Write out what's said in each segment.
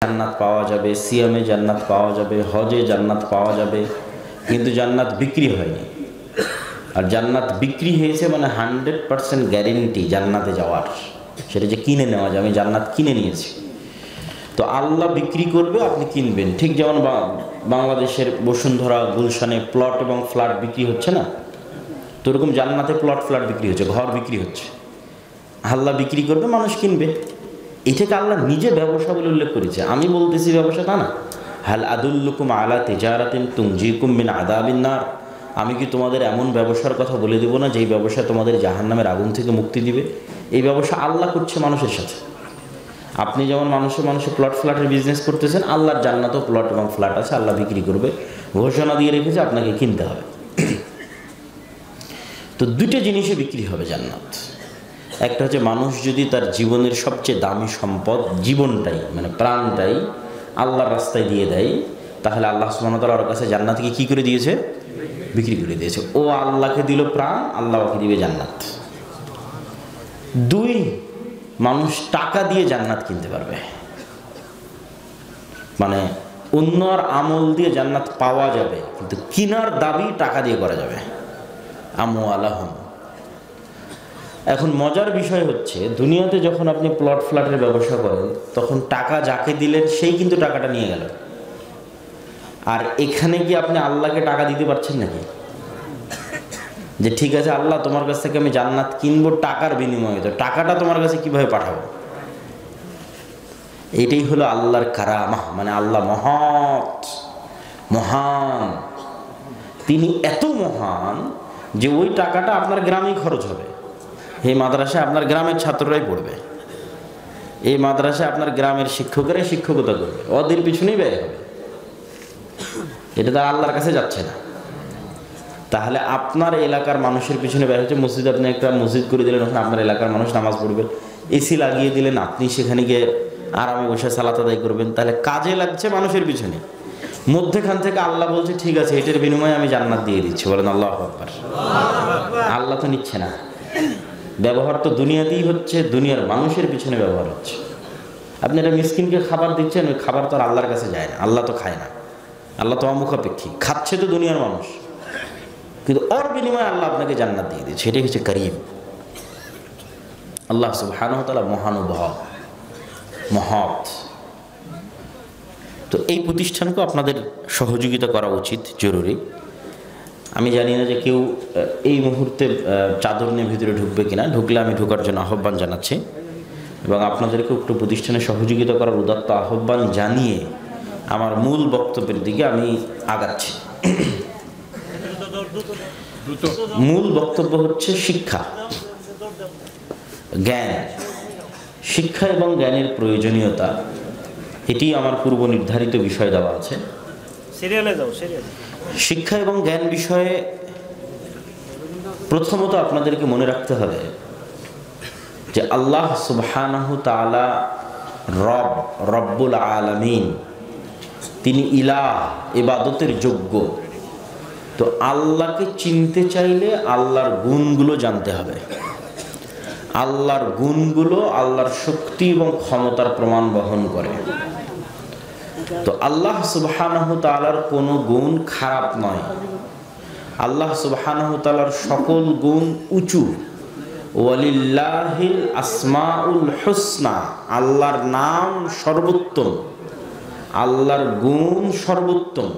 জান্নাত পাওয়া যাবে, সিয়ামে জান্নাত পাওয়া যাবে, হজে জান্নাত পাওয়া যাবে, কিন্তু জান্নাত বিক্রি হয়নি। আর জান্নাত বিক্রি হয়েছে মানে 100% গ্যারেন্টি জান্নাতে যাওয়ার, সেটা যে কিনে নেওয়া যায়। আমি জান্নাত কিনে নিয়েছি, তো আল্লাহ বিক্রি করবে, আপনি কিনবেন। ঠিক যেমন বাংলাদেশের বসুন্ধরা, গুলশানে প্লট এবং ফ্ল্যাট বিক্রি হচ্ছে না, তো এরকম জান্নাতে প্লট ফ্ল্যাট বিক্রি হচ্ছে, ঘর বিক্রি হচ্ছে। আল্লাহ বিক্রি করবে, মানুষ কিনবে। এটাকে আল্লাহ নিজে ব্যবসা বলে উল্লেখ করেছে, আমি বলতেছি ব্যবসা তা না। হাল আদুল্লুকুম আলা তিজারাতিন তুনজিকুম মিন আযাবিন নার, আমি কি তোমাদের এমন ব্যবসার কথা বলে দেবো না যেই ব্যবসা তোমাদের জাহান্নামের আগুন থেকে মুক্তি দিবে? এই ব্যবসা আল্লাহ করছে মানুষের সাথে। আপনি যেমন মানুষে প্লট ফ্ল্যাটের বিজনেস করতেছেন, আল্লাহর জান্নাতেও প্লট এবং ফ্ল্যাট আছে, আল্লাহ বিক্রি করবে, ঘোষণা দিয়ে রেখেছে, আপনাকে কিনতে হবে। তো দুইটা জিনিসে বিক্রি হবে জান্নাত। একটা হচ্ছে মানুষ যদি তার জীবনের সবচেয়ে দামি সম্পদ জীবনটাই, মানে প্রাণটাই আল্লাহর রাস্তায় দিয়ে দেয়, তাহলে আল্লাহ সুবহানাহু ওয়া তাআলা ওর কাছে জান্নাতকে কী করে দিয়েছে? বিক্রি করে দিয়েছে। ও আল্লাহকে দিল প্রাণ, আল্লাহ ওকে দিবে জান্নাত। দুই, মানুষ টাকা দিয়ে জান্নাত কিনতে পারবে, মানে অন্যর আমল দিয়ে জান্নাত পাওয়া যাবে, কিন্তু কিনার দাবি টাকা দিয়ে করা যাবে। আমওয়ালাহুম। এখন মজার বিষয় হচ্ছে, দুনিয়াতে যখন আপনি প্লট ফ্ল্যাটের ব্যবসা করেন, তখন টাকা যাকে দিলেন সেই কিন্তু টাকাটা নিয়ে গেল। আর এখানে কি আপনি আল্লাহকে টাকা দিতে পারছেন নাকি? যে ঠিক আছে আল্লাহ, তোমার কাছ থেকে আমি জান্নাত কিনবো টাকার বিনিময়ে, তো টাকাটা তোমার কাছে কিভাবে পাঠাবো? এটাই হলো আল্লাহর কারামা, মানে আল্লাহ মহান। তিনি এত মহান যে ওই টাকাটা আপনার গ্রামেই খরচ হবে। এই মাদ্রাসায় আপনার গ্রামের ছাত্ররাই পড়বে, এই মাদ্রাসায় আপনার গ্রামের শিক্ষকেরাই শিক্ষকতা করবে, ওদের পিছনেই ব্যয় হবে। এটা তো আল্লাহর কাছে যাচ্ছে না। তাহলে আপনার এলাকার মানুষের পিছনে ব্যয় হচ্ছে। মসজিদ, আপনি একটা মসজিদ করে দিলেন, ওখানে আপনার এলাকার মানুষ নামাজ পড়বে, এসি লাগিয়ে দিলেন, আপনি সেখানে গিয়ে আরামে বসে সালাত আদায় করবেন, তাহলে কাজে লাগছে মানুষের পিছনে। মধ্যেখান থেকে আল্লাহ বলছে ঠিক আছে, এটার বিনিময়ে আমি জান্নাত দিয়ে দিচ্ছি। বলেন আল্লাহু আকবার। আল্লাহ তো নিচ্ছে না, ব্যবহার তো দুনিয়াতেই হচ্ছে, দুনিয়ার মানুষের পিছনে ব্যবহার হচ্ছে। আপনি একটা মিসকিনকে খাবার দিচ্ছেন, ওই খাবার তো আর আল্লাহর কাছে যায় না, আল্লাহ তো খায় না, আল্লাহ তো অমুখাপেক্ষী, খাচ্ছে তো দুনিয়ার মানুষ, কিন্তু ওর বিনিময়ে আল্লাহ আপনাকে জান্নাত দিয়ে দিচ্ছে। এটাই হচ্ছে করিম। আল্লাহ সুবহানাহু ওয়া তাআলা মহানুভব, মহৎ। তো এই প্রতিষ্ঠানকে আপনাদের সহযোগিতা করা উচিত, জরুরি। আমি জানি না যে কেউ এই মুহূর্তে চাদর নিয়ে ভিতরে ঢুকবে কিনা, ঢুকলে আমি ঢোকার জন্য আহ্বান জানাচ্ছি, এবং আপনাদেরকে উক্ত প্রতিষ্ঠানে সহযোগিতা করার উদাত্ত আহ্বান জানিয়ে আমার মূল বক্তব্যের দিকে আমি আগাচ্ছি। মূল বক্তব্য হচ্ছে শিক্ষা, জ্ঞান। শিক্ষা এবং জ্ঞানের প্রয়োজনীয়তা, এটি আমার পূর্ব নির্ধারিত বিষয় দেওয়া আছে। শিক্ষা এবং জ্ঞান বিষয়ে প্রথমত আপনাদেরকে মনে রাখতে হবে যে আল্লাহ সুবহানাহু তাআলা রব্বুল আলামিন, তিনি ইলাহ, ইবাদতের যোগ্য। তো আল্লাহকে চিনতে চাইলে আল্লাহর গুণগুলো জানতে হবে। আল্লাহর গুণগুলো আল্লাহর শক্তি এবং ক্ষমতার প্রমাণ বহন করে। তো আল্লাহ সুবহানাহু তাআলার কোনো গুণ খারাপ নয়, আল্লাহ সুবহানাহু তাআলার সকল গুণ উঁচু। ওয়ালিল্লাহিল আসমাউল হুসনা, আল্লাহর নাম সর্বোত্তম, আল্লাহর গুণ সর্বোত্তম।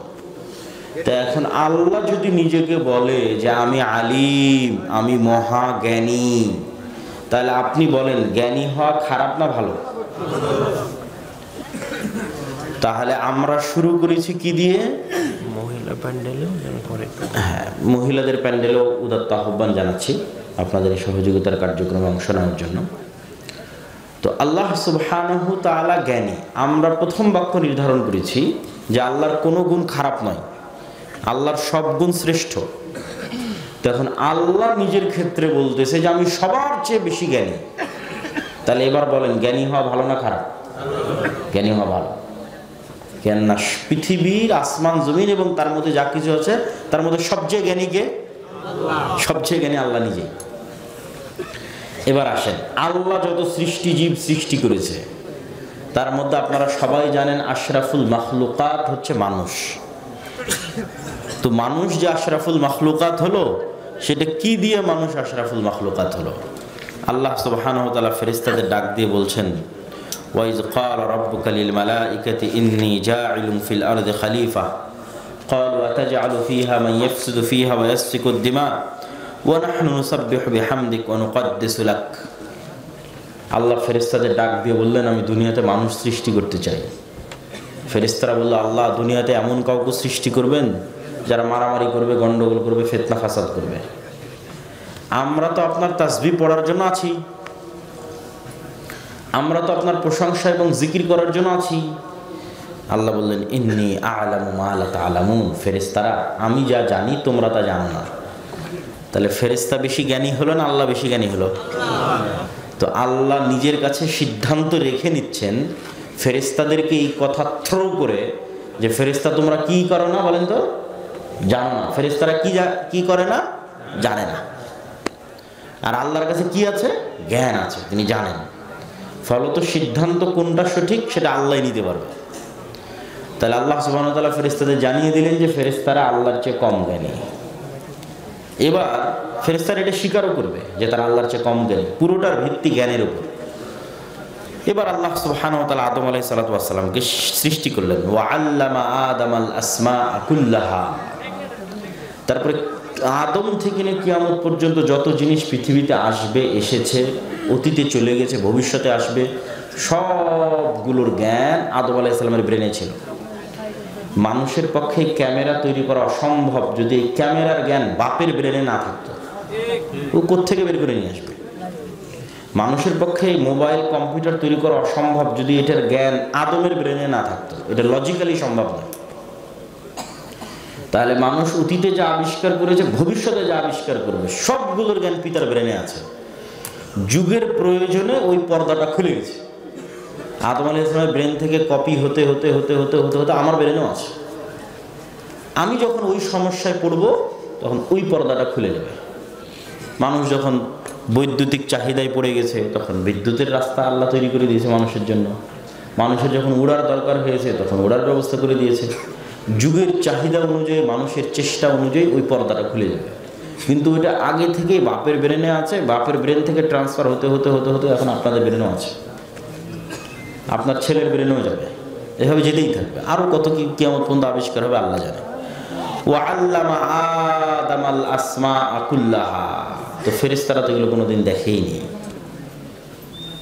তো এখন আল্লাহ যদি নিজেকে বলে যে আমি আলিম, আমি মহাজ্ঞানী, তাহলে আপনি বলেন জ্ঞানী হওয়া খারাপ না ভালো? তাহলে আমরা শুরু করেছি কি দিয়ে? মহিলা প্যান্ডেলে। হ্যাঁ, মহিলাদের প্যান্ডেলেও উদাত্ত আহ্বান জানাচ্ছি আপনাদের এই সহযোগিতার কার্যক্রমে অংশ নেওয়ার জন্য। তো আল্লাহ সুবহানাহু তাআলা জ্ঞানী। আমরা প্রথম বাক্য নির্ধারণ করেছি যে আল্লাহর কোনো গুণ খারাপ নয়, আল্লাহর সব গুণ শ্রেষ্ঠ। তখন আল্লাহ নিজের ক্ষেত্রে বলতেছে যে আমি সবার চেয়ে বেশি জ্ঞানী। তাহলে এবার বলেন জ্ঞানী হওয়া ভালো না খারাপ? জ্ঞানী হওয়া ভালো। কেননা পৃথিবীর আসমান জমিন এবং তার মধ্যে যা কিছু আছে তার মধ্যে সবচেয়ে জ্ঞানী কে? সবচেয়ে জ্ঞানী আল্লাহ নিজেই। এবার আসেন, আল্লাহ যত সৃষ্টিজীব সৃষ্টি করেছে তার মধ্যে আপনারা সবাই জানেন আশরাফুল মাখলুকাত হচ্ছে মানুষ। তো মানুষ যে আশরাফুল মাখলুকাত হলো, সেটা কি দিয়ে মানুষ আশরাফুল মাখলুকাত হলো? আল্লাহ সুবহানাহু ওয়া তাআলা ফেরেশতাদের ডাক দিয়ে বলছেন, ওয়াইজ ক্বালা রাব্বুকা লিল মালাইকাতি ইন্নী জাইলুন ফিল আরদি খলিফা ক্বালু আতাজআলু ফিহা মান ইয়াফসিদু ফিহা ওয়া ইয়াসফিকু দিমা ওয়া নাহনু নুসাব্বিহু বিহামদিক ওয়া নুকদ্দিসু লাক। আল্লাহ ফেরেশতাদের ডাক দিয়ে বললেন, আমি দুনিয়াতে মানুষ সৃষ্টি করতে চাই। ফেরেশতারা বলল, আল্লাহ দুনিয়াতে এমন কাউকে সৃষ্টি করবেন যারা মারামারি করবে, গন্ডগোল করবে, ফিতনা ফাসাদ করবে। আমরা তো আপনার তাসবিহ পড়ার জন্য আছি, আমরা তো আপনার প্রশংসা এবং জিকির করার জন্য আছি। আল্লাহ বললেন, ইন্নী আ'লামু মা লা তা'লামুন। ফেরেশতারা, আমি যা জানি তোমরা তা জানো না। তাহলে ফেরেশতা বেশি জ্ঞানী হলো না আল্লাহ বেশি জ্ঞানী হলো? তো আল্লাহ নিজের কাছে সিদ্ধান্ত রেখে নিচ্ছেন ফেরেশতাদেরকে এই কথা থ্রো করে, যে ফেরেশতা তোমরা কি করো না বলেন তো? জানো না। ফেরেশতারা কি করে না? জানে না। আর আল্লাহর কাছে কি আছে? জ্ঞান আছে, তিনি জানেন। ফলত সিদ্ধান্ত কোনটা সঠিক সেটা আল্লাহই নিতে পারবে। তাহলে আল্লাহ সুবহানাহু ওয়া তাআলা ফেরেশতাদের জানিয়ে দিলেন যে ফেরেশতারা আল্লাহর চেয়ে কম জ্ঞানী। এবার ফেরেশতারা এটা স্বীকারও করবে যে তারা আল্লাহর চেয়ে কম জ্ঞানী, পুরোটার ভিত্তি জ্ঞানের উপর। এবার আল্লাহ সুবহানাহু ওয়া তাআলা আদম আলাইহিস সালাতু ওয়াস সালামকে সৃষ্টি করলেন, ওয়া আল্লামা আদামাল আসমাআ কুল্লাহা। তারপরে আদম থেকে নিয়ে কিয়ামত পর্যন্ত যত জিনিস পৃথিবীতে আসবে, এসেছে, অতীতে চলে গেছে, ভবিষ্যতে আসবে, সবগুলোর জ্ঞান আদম আলাইহিস সালামের ব্রেনে ছিল। মানুষের পক্ষে ক্যামেরা তৈরি করা অসম্ভব যদি এই ক্যামেরার জ্ঞান বাপের ব্রেনে না থাকতো। ও কোত্থেকে বের করে নিয়ে আসবে? মানুষের পক্ষে মোবাইল কম্পিউটার তৈরি করা অসম্ভব যদি এটার জ্ঞান আদমের ব্রেনে না থাকতো। এটা লজিক্যালি সম্ভব নয়। তাহলে মানুষ অতীতে যা আবিষ্কার করেছে, ভবিষ্যতে যা আবিষ্কার করবে, সবগুলোর জ্ঞান পিতার ব্রেনে আছে। যুগের প্রয়োজনে ওই পর্দাটা খুলে গেছে। আদম আলাইহিস সালামের ব্রেন থেকে কপি হতে হতে হতে হতে হতে হতে আমার ব্রেনেও আছে। আমি যখন ওই সমস্যায় পড়ব তখন ওই পর্দাটা খুলে যাবে। মানুষ যখন বৈদ্যুতিক চাহিদায় পড়ে গেছে, তখন বিদ্যুতের রাস্তা আল্লাহ তৈরি করে দিয়েছে মানুষের জন্য। মানুষের যখন উড়ার দরকার হয়েছে তখন উড়ার ব্যবস্থা করে দিয়েছে। যুগের চাহিদা অনুযায়ী, মানুষের চেষ্টা অনুযায়ী ওই পর্দাটা খুলে যাবে। কিন্তু ওইটা আগে থেকেই বাপের ব্রেনে আছে। বাপের ব্রেন থেকে ট্রান্সফার হতে হতে হতে হতে এখন আপনাদের ব্রেনেও আছে, আপনার ছেলের ব্রেনেও যাবে, এভাবে যেতেই থাকবে। আরও কত কি কিয়ামত পর্যন্ত আবিষ্কার হবে আল্লাহ জানে। ওয়া আল্লামা আদামাল আসমাআ কুল্লাহা। তো ফেরেশতারা তো এগুলো কোনোদিন দেখেইনি।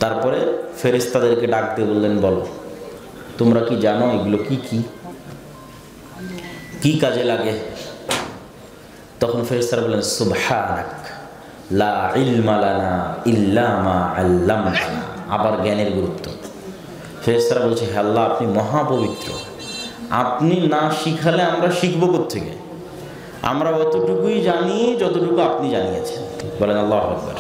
তারপরে ফেরেশতাদেরকে ডাক দিয়ে বললেন, বলো তোমরা কি জানো এগুলো কি কি কি কাজে লাগে? তখন ফেরেশতারা বললেন, সুবহানাক লা ইলমা লানা ইল্লা মা আল্লামতানা। আবার জ্ঞানের গুরুত্ব। ফেরেশতারা বলছে, হে আল্লাহ, আপনি মহাপবিত্র, আপনি না শিখালে আমরা শিখব কোত্থেকে? আমরা অতটুকুই জানি যতটুকু আপনি জানিয়েছেন। বলেন আল্লাহু আকবার।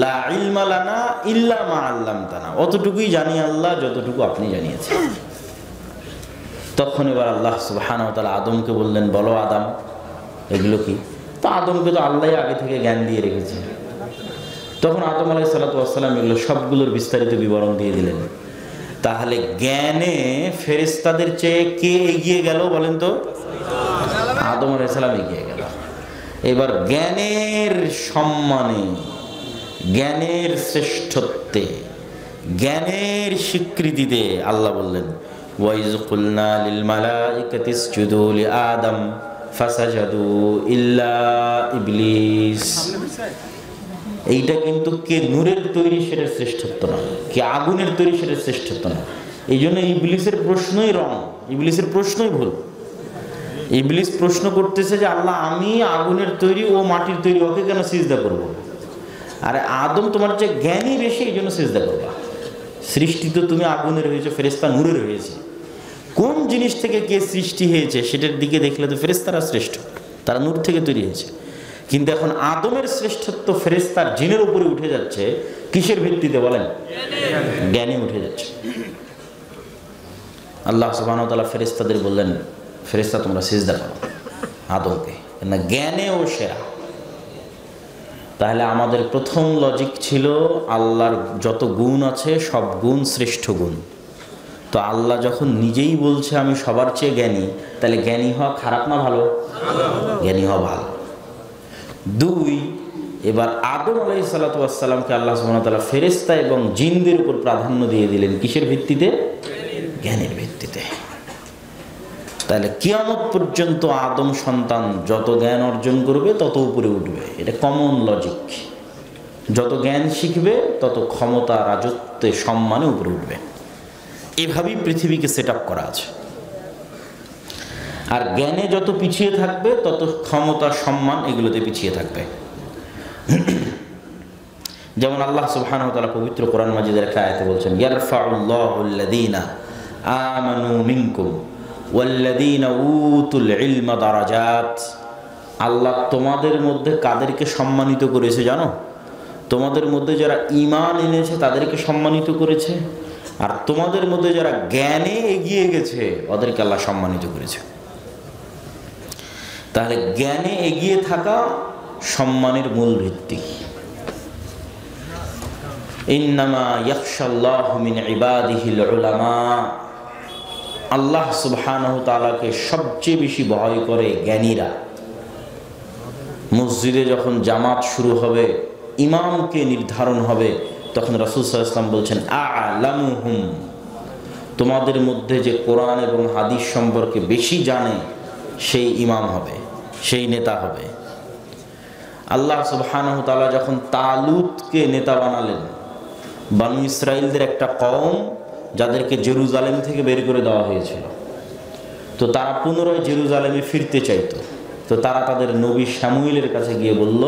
লা ইলমা লানা ইল্লা মা আল্লামতানা। অতটুকুই জানি আল্লাহ যতটুকু আপনি জানিয়েছেন। তখন এবার আল্লাহ সুবহানাহু ওয়া তাআলা আদমকে বললেন, বলো আদম এগুলো কি? তো আদমকে তো আল্লাহ আগে থেকে জ্ঞান দিয়ে রেখেছে। তখন আদম আলাইহিস সালাতু ওয়াস সালাম এগুলো সবগুলোর বিস্তারিত বিবরণ দিয়ে দিলেন। তাহলে জ্ঞানে ফেরেশতাদের চেয়ে কে এগিয়ে গেল বলেন তো? আদম আলাইহিস সালাম এগিয়ে গেল। এবার জ্ঞানের সম্মানে, জ্ঞানের শ্রেষ্ঠত্বে, জ্ঞানের স্বীকৃতিতে আল্লাহ বললেন, ওয়াইজ কুলনা লিল মালাইকাতি ইসজুদু লি আদম ফাসাজাদু ইল্লা ইবলিস। এইটা কিন্তু কে নূরের তৈরি সেটার শ্রেষ্ঠত্ব না, কে আগুনের তৈরি সেটার শ্রেষ্ঠত্ব না। এই জন্য ইবলিসের প্রশ্নই রং, ইবলিসের প্রশ্নই ভুল। ইবলিস প্রশ্ন করতেছে যে আল্লাহ, আমি আগুনের তৈরি, ও মাটির তৈরি, ওকে কেন সিজদা করব? আরে আদম তোমার যে জ্ঞানী বেশি, এই জন্য সিজদা করবা। সৃষ্টি তো তুমি আগুনের হয়েছে, ফেরেশতা নূরের হয়েছে। কোন জিনিস থেকে কে সৃষ্টি হয়েছে সেটার দিকে দেখলে তো ফেরেশতারা শ্রেষ্ঠ, তারা নূর থেকে তৈরি হয়েছে। কিন্তু এখন আদমের শ্রেষ্ঠত্ব ফেরেশতার জিনের উপরে উঠে যাচ্ছে কিসের ভিত্তিতে বলেন? জ্ঞানে উঠে যাচ্ছে। আল্লাহ সুবহানাহু ওয়া তাআলা ফেরেশতাদের বললেন, ফেরেশতা তোমরা সিজদা করো আদমকে, না জ্ঞানে ও সেরা। তাহলে আমাদের প্রথম লজিক ছিল আল্লাহর যত গুণ আছে সব গুণ শ্রেষ্ঠ গুণ। তো আল্লাহ যখন নিজেই বলছে আমি সবার চেয়ে জ্ঞানী, তাহলে জ্ঞানী হওয়া খারাপ না ভালো? জ্ঞানী হওয়া ভালো। দুই, এবার আদম আলাইহিসসালাতু ওয়াসসালামকে আল্লাহ সুবহানাহু ওয়া তাআলা ফেরেশতা এবং জিনদের উপর প্রাধান্য দিয়ে দিলেন কিসের ভিত্তিতে? জ্ঞানের ভিত্তিতে। তাহলে কিয়ামত পর্যন্ত আদম সন্তান যত জ্ঞান অর্জন করবে তত উপরে উঠবে, এটা কমন লজিক। যত জ্ঞান শিখবে তত ক্ষমতা, রাজত্বে, সম্মানে উপরে উঠবে। এভাবেই পৃথিবীকে সেট আপ করা আছে। আর জ্ঞানে যত পিছিয়ে থাকবে তত ক্ষমতা, সম্মান এগুলোতে পিছিয়ে থাকবে। যেমন আল্লাহ সুবহানাহু ওয়া তাআলা পবিত্র কোরআন মাজিদের একটা আয়াতে বলছেন, ইয়ারফাউল্লাহুল্লাযীনা আমানু মিনকুম ওয়াল্লাযীনা উতুল ইলমা দারাজাত। আল্লাহ তোমাদের মধ্যে কাদেরকে সম্মানিত করেছে জানো? তোমাদের মধ্যে যারা ঈমান এনেছে তাদেরকে সম্মানিত করেছে, আর তোমাদের মধ্যে যারা জ্ঞানে এগিয়ে গেছে ওদেরকে আল্লাহ সম্মানিত করেছে। তাহলে জ্ঞানে এগিয়ে থাকা সম্মানের মূল ভিত্তি। ইন্নামা ইয়াখশাল্লাহু মিন ইবাদিহিল উলামা। আল্লাহ সুবহানাহু ওয়া তাআলাকে সবচেয়ে বেশি ভয় করে জ্ঞানীরা। মসজিদে যখন জামাত শুরু হবে, ইমামকে নির্ধারণ হবে, তখন রাসূল সাল্লাল্লাহু আলাইহি ওয়াসাল্লাম বলছেন আ'লামুহুম, তোমাদের মধ্যে যে কোরআন এবং হাদিস সম্পর্কে বেশি জানে সেই ইমাম হবে, সেই নেতা হবে। আল্লাহ সুবহানাহু ওয়া তাআলা যখন তালুতকে নেতা বানালেন, বনু ইসরাইলদের একটা কওম যাদেরকে জেরুজালেম থেকে বের করে দেওয়া হয়েছিল, তো তারা পুনরায় জেরুজালেমে ফিরতে চাইতো। তো তারা তাদের নবী শামুইলের কাছে গিয়ে বলল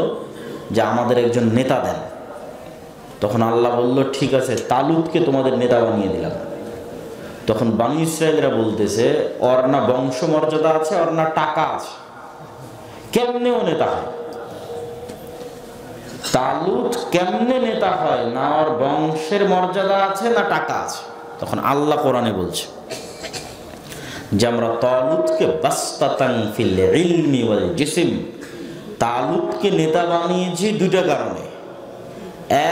যে আমাদের একজন নেতা দেন। তখন আল্লাহ বলল ঠিক আছে, তালুতকে তোমাদের নেতা বানিয়ে দিলাম। তখন বনু ইসরাইলরা বলতেছে ওর না বংশ মর্যাদা আছে, ওর না টাকা আছে, কেমনে ও নেতা হয়? তালুত কেমনে নেতা হয়? না ওর বংশের মর্যাদা আছে না টাকা আছে। তখন আল্লাহ কোরআনে বলছে যে আমরা তালুতকে বাসতাতান ফিল ইলমি ওয়াল জিসম, তালুতকে নেতা বানিয়েছি দুইটা কারণে।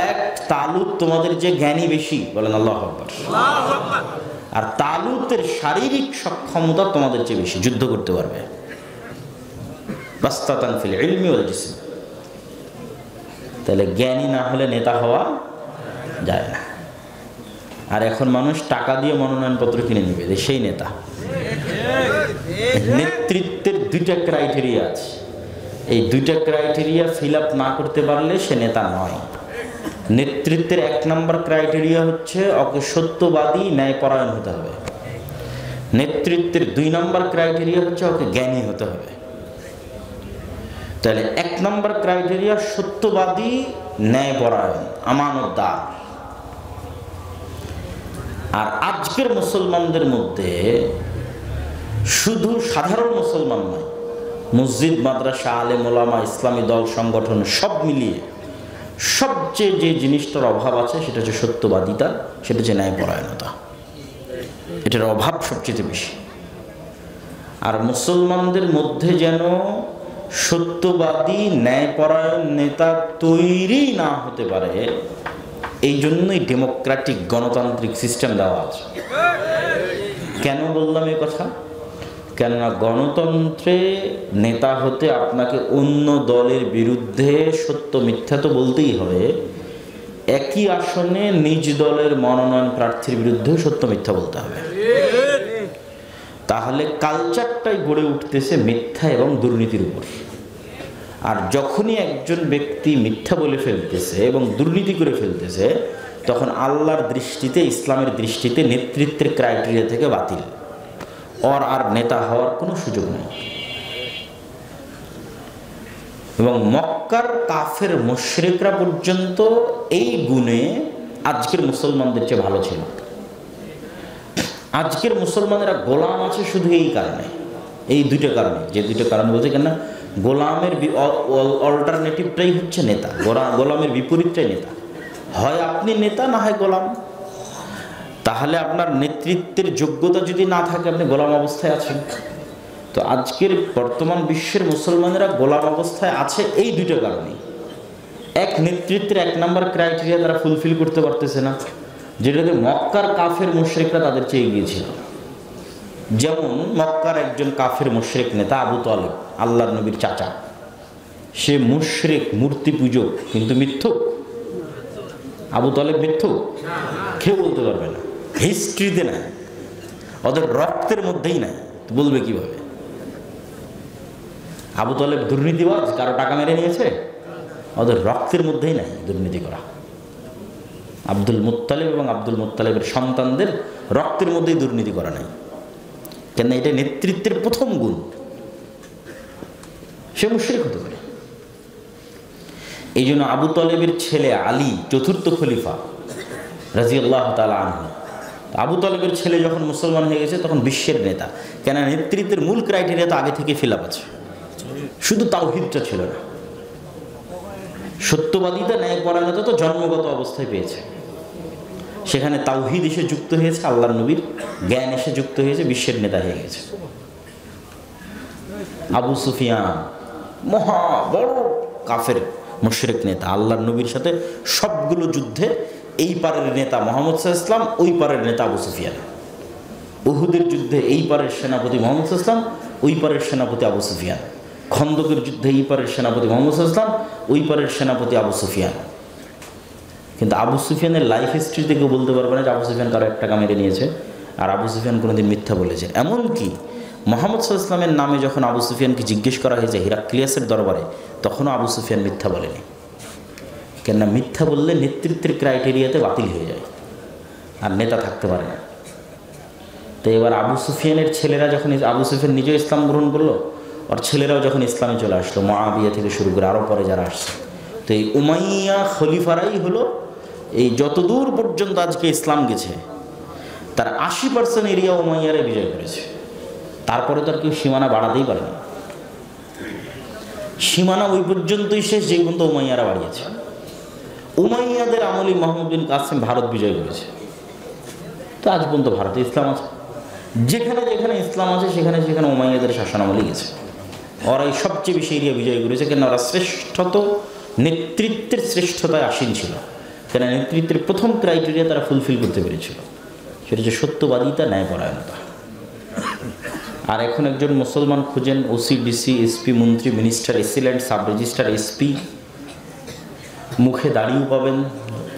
এক, তালুত তোমাদের যে জ্ঞানী বেশি, বলেন আল্লাহু আকবার। আর তালুতের শারীরিক সক্ষমতা তোমাদের চেয়ে বেশি, যুদ্ধ করতে পারবে। বাসতাতান ফিল ইলমি ওয়াল জিসম। তাহলে জ্ঞানী না হলে নেতা হওয়া যায় না। আর এখন মানুষ টাকা দিয়ে মনোনয়নপত্র কিনে নেবে, সেই নেতা। নেতৃত্বের দুইটা ক্রাইটেরিয়া আছে, এই দুইটা ক্রাইটেরিয়া ফিল আপ না করতে পারলে সে নেতা নয়। নেতৃত্বের এক নম্বর ক্রাইটেরিয়া হচ্ছে ওকে সত্যবাদী, ন্যায়পরায়ণ হতে হবে। নেতৃত্বের দুই নম্বর ক্রাইটেরিয়া হচ্ছে ওকে জ্ঞানী হতে হবে। তাহলে এক নম্বর ক্রাইটেরিয়া সত্যবাদী, ন্যায়পরায়ণ, আমানতদার। আর আজকের মুসলমানদের মধ্যে শুধু সাধারণ মুসলমান নয়, মসজিদ, মাদ্রাসা, আলেম ওলামা, ইসলামী দল, সংগঠন সব মিলিয়ে সবচেয়ে যে জিনিসটার অভাব আছে সেটা হচ্ছে সত্যবাদিতা, সেটা হচ্ছে ন্যায়পরায়ণতা। এটার অভাব সবচেয়ে বেশি। আর মুসলমানদের মধ্যে যেন সত্যবাদী, ন্যায়পরায়ণ নেতা তৈরি না হতে পারে, এই জন্যই ডেমোক্রেটিক গণতান্ত্রিক সিস্টেম দেওয়া আছে। কেন বললাম এই কথা? কেননা গণতন্ত্রে নেতা হতে আপনাকে অন্য দলের বিরুদ্ধে সত্য মিথ্যা তো বলতেই হবে, একই আসনে নিজ দলের মনোনয়ন প্রার্থীর বিরুদ্ধেও সত্য মিথ্যা বলতে হবে। তাহলে কালচারটাই গড়ে উঠতেছে মিথ্যা এবং দুর্নীতির উপর। আর যখনই একজন ব্যক্তি মিথ্যা বলে ফেলতেছে এবং দুর্নীতি করে ফেলতেছে, তখন আল্লাহর দৃষ্টিতে, ইসলামের দৃষ্টিতে নেতৃত্বের ক্রাইটেরিয়া থেকে বাতিল, ওর আর নেতা হওয়ার কোনো সুযোগ নেই। এবং মক্কার কাফের মুশরিকরা পর্যন্ত এই গুণে আজকের মুসলমানদের চেয়ে ভালো ছিল। আজকের মুসলমানেরা গোলাম আছে শুধু এই কারণে, এই দুইটা কারণে। যে দুইটা কারণ বলতে কেন, গোলামের অল্টারনেটিভটাই হচ্ছে নেতা, গোলামের বিপরীতটাই নেতা। হয় আপনি নেতা, না হয় গোলাম। তাহলে আপনার নেতৃত্বের যোগ্যতা যদি না থাকে, আপনি গোলাম অবস্থায় আছেন। তো আজকের বর্তমান বিশ্বের মুসলমানেরা গোলাম অবস্থায় আছে এই দুইটা কারণে। এক নেতৃত্বের 1 নম্বর ক্রাইটেরিয়া তারা ফুলফিল করতে পারতেছে না, যেটাতে মক্কার কাফের মুশরিকরা তাদের চেয়ে এগিয়েছিল। যেমন মক্কার একজন কাফের মুশরিক নেতা আবু তালেব, আল্লাহর নবীর চাচা, সে মুশরিক, মূর্তি পূজক, কিন্তু মিথ্যুক। আবু তালেব মিথ্যুক? কেউ বলতে পারবে না, হিস্ট্রিতে নাই, ওদের রক্তের মধ্যেই নাই, বলবে কিভাবে? আবু তালেব দুর্নীতিবাজ, কারো টাকা মেরে নিয়েছে? ওদের রক্তের মধ্যেই নাই দুর্নীতি করা। আব্দুল মুত্তালিব এবং আব্দুল মুত্তালিবের সন্তানদের রক্তের মধ্যেই দুর্নীতি করা নাই। কেন? এটা নেতৃত্বের প্রথম গুণ, সে মুশরিক হতে পারে। এই জন্য আবু তালেবের ছেলে আলী, চতুর্থ খলিফা রাদিয়াল্লাহু তাআলা আনহু, আবু তালেবের ছেলে যখন মুসলমান হয়ে গেছে তখন বিশ্বের নেতা। কেন? নেতৃত্বের মূল ক্রাইটেরিয়া তো আগে থেকে ফিল আপ আছে, শুধু তাওহীদটা ছিল না। সত্যবাদিতা, ন্যায়পরায়ণতা তো জন্মগত অবস্থায় পেয়েছে, সেখানে তাওহীদ এসে যুক্ত হয়েছে, আল্লাহর নবীর জ্ঞান এসে যুক্ত হয়েছে, বিশ্বের নেতা হয়ে গেছে। আবু সুফিয়ান মহা বড় কাফের মুশরিক নেতা, আল্লাহর নবীর সাথে সবগুলো যুদ্ধে এই পারের নেতা মুহাম্মদ সাল্লাল্লাহু আলাইহি ওয়াসাল্লাম, ওই পারের নেতা আবু সুফিয়ান। উহুদের যুদ্ধে এই পারের সেনাপতি মুহাম্মদ সাল্লাল্লাহু আলাইহি ওয়াসাল্লাম, ওই পারের সেনাপতি আবু সুফিয়ান। খন্দকের যুদ্ধে এই পারের সেনাপতি মুহাম্মদ সাল্লাল্লাহু আলাইহি ওয়াসাল্লাম, ওই পারের সেনাপতি আবু সুফিয়ান। কিন্তু আবু সুফিয়ানের লাইফ হিস্ট্রিতে কেউ বলতে পারবে না যে আবু সুফিয়ান কারো 1 টাকা মেরে নিয়েছে, আর আবু সুফিয়ান কোনোদিন মিথ্যা বলেছে। এমনকি মুহাম্মদ সাল্লাল্লাহু আলাইহি ওয়াসাল্লামের নামে যখন আবু সুফিয়ানকে জিজ্ঞেস করা হয়েছে হিরাক্লিয়াসের দরবারে, তখনও আবু সুফিয়ান মিথ্যা বলেনি। কেননা মিথ্যা বললে নেতৃত্বের ক্রাইটেরিয়াতে বাতিল হয়ে যায়, আর নেতা থাকতে পারে না। তো এবার আবু সুফিয়ানের ছেলেরা যখন, আবু সুফিয়ান নিজেও ইসলাম গ্রহণ করলো, আর ছেলেরাও যখন ইসলামে চলে আসলো, মুআবিয়া থেকে শুরু করে আরও পরে যারা আসছে, তো এই উমাইয়া খলিফারাই হলো এই যতদূর পর্যন্ত আজকে ইসলাম গেছে তার 80% এরিয়া উমাইয়ারে বিজয় করেছে। তারপরে তো আর কেউ সীমানা বাড়াতেই পারেনি, সীমানা ওই পর্যন্তই শেষ যে পর্যন্ত উমাইয়ারা বাড়িয়েছে। উমাইয়াদের আমলে মুহাম্মদ বিন কাসিম ভারত বিজয় করেছে, তো আজ পর্যন্ত ভারতে ইসলাম আছে। যেখানে যেখানে ইসলাম আছে সেখানে সেখানে উমাইয়াদের শাসনামলে গেছে, ওরাই সবচেয়ে বেশি এরিয়া বিজয় করেছে। কেন? ওরা শ্রেষ্ঠত, নেতৃত্বের শ্রেষ্ঠতায় আসীন ছিল। কেন? নেতৃত্বের প্রথম ক্রাইটেরিয়া তারা ফুলফিল করতে পেরেছিল, সেটা হচ্ছে সত্যবাদিতা, ন্যায়পরায়ণতা। আর এখন একজন মুসলমান খুঁজেন, ওসি, ডিসি, এসপি, মন্ত্রী, মিনিস্টার, এসিল্যান্ট, সাব রেজিস্ট্রার, এসপি, মুখে দাড়িও পাবেন,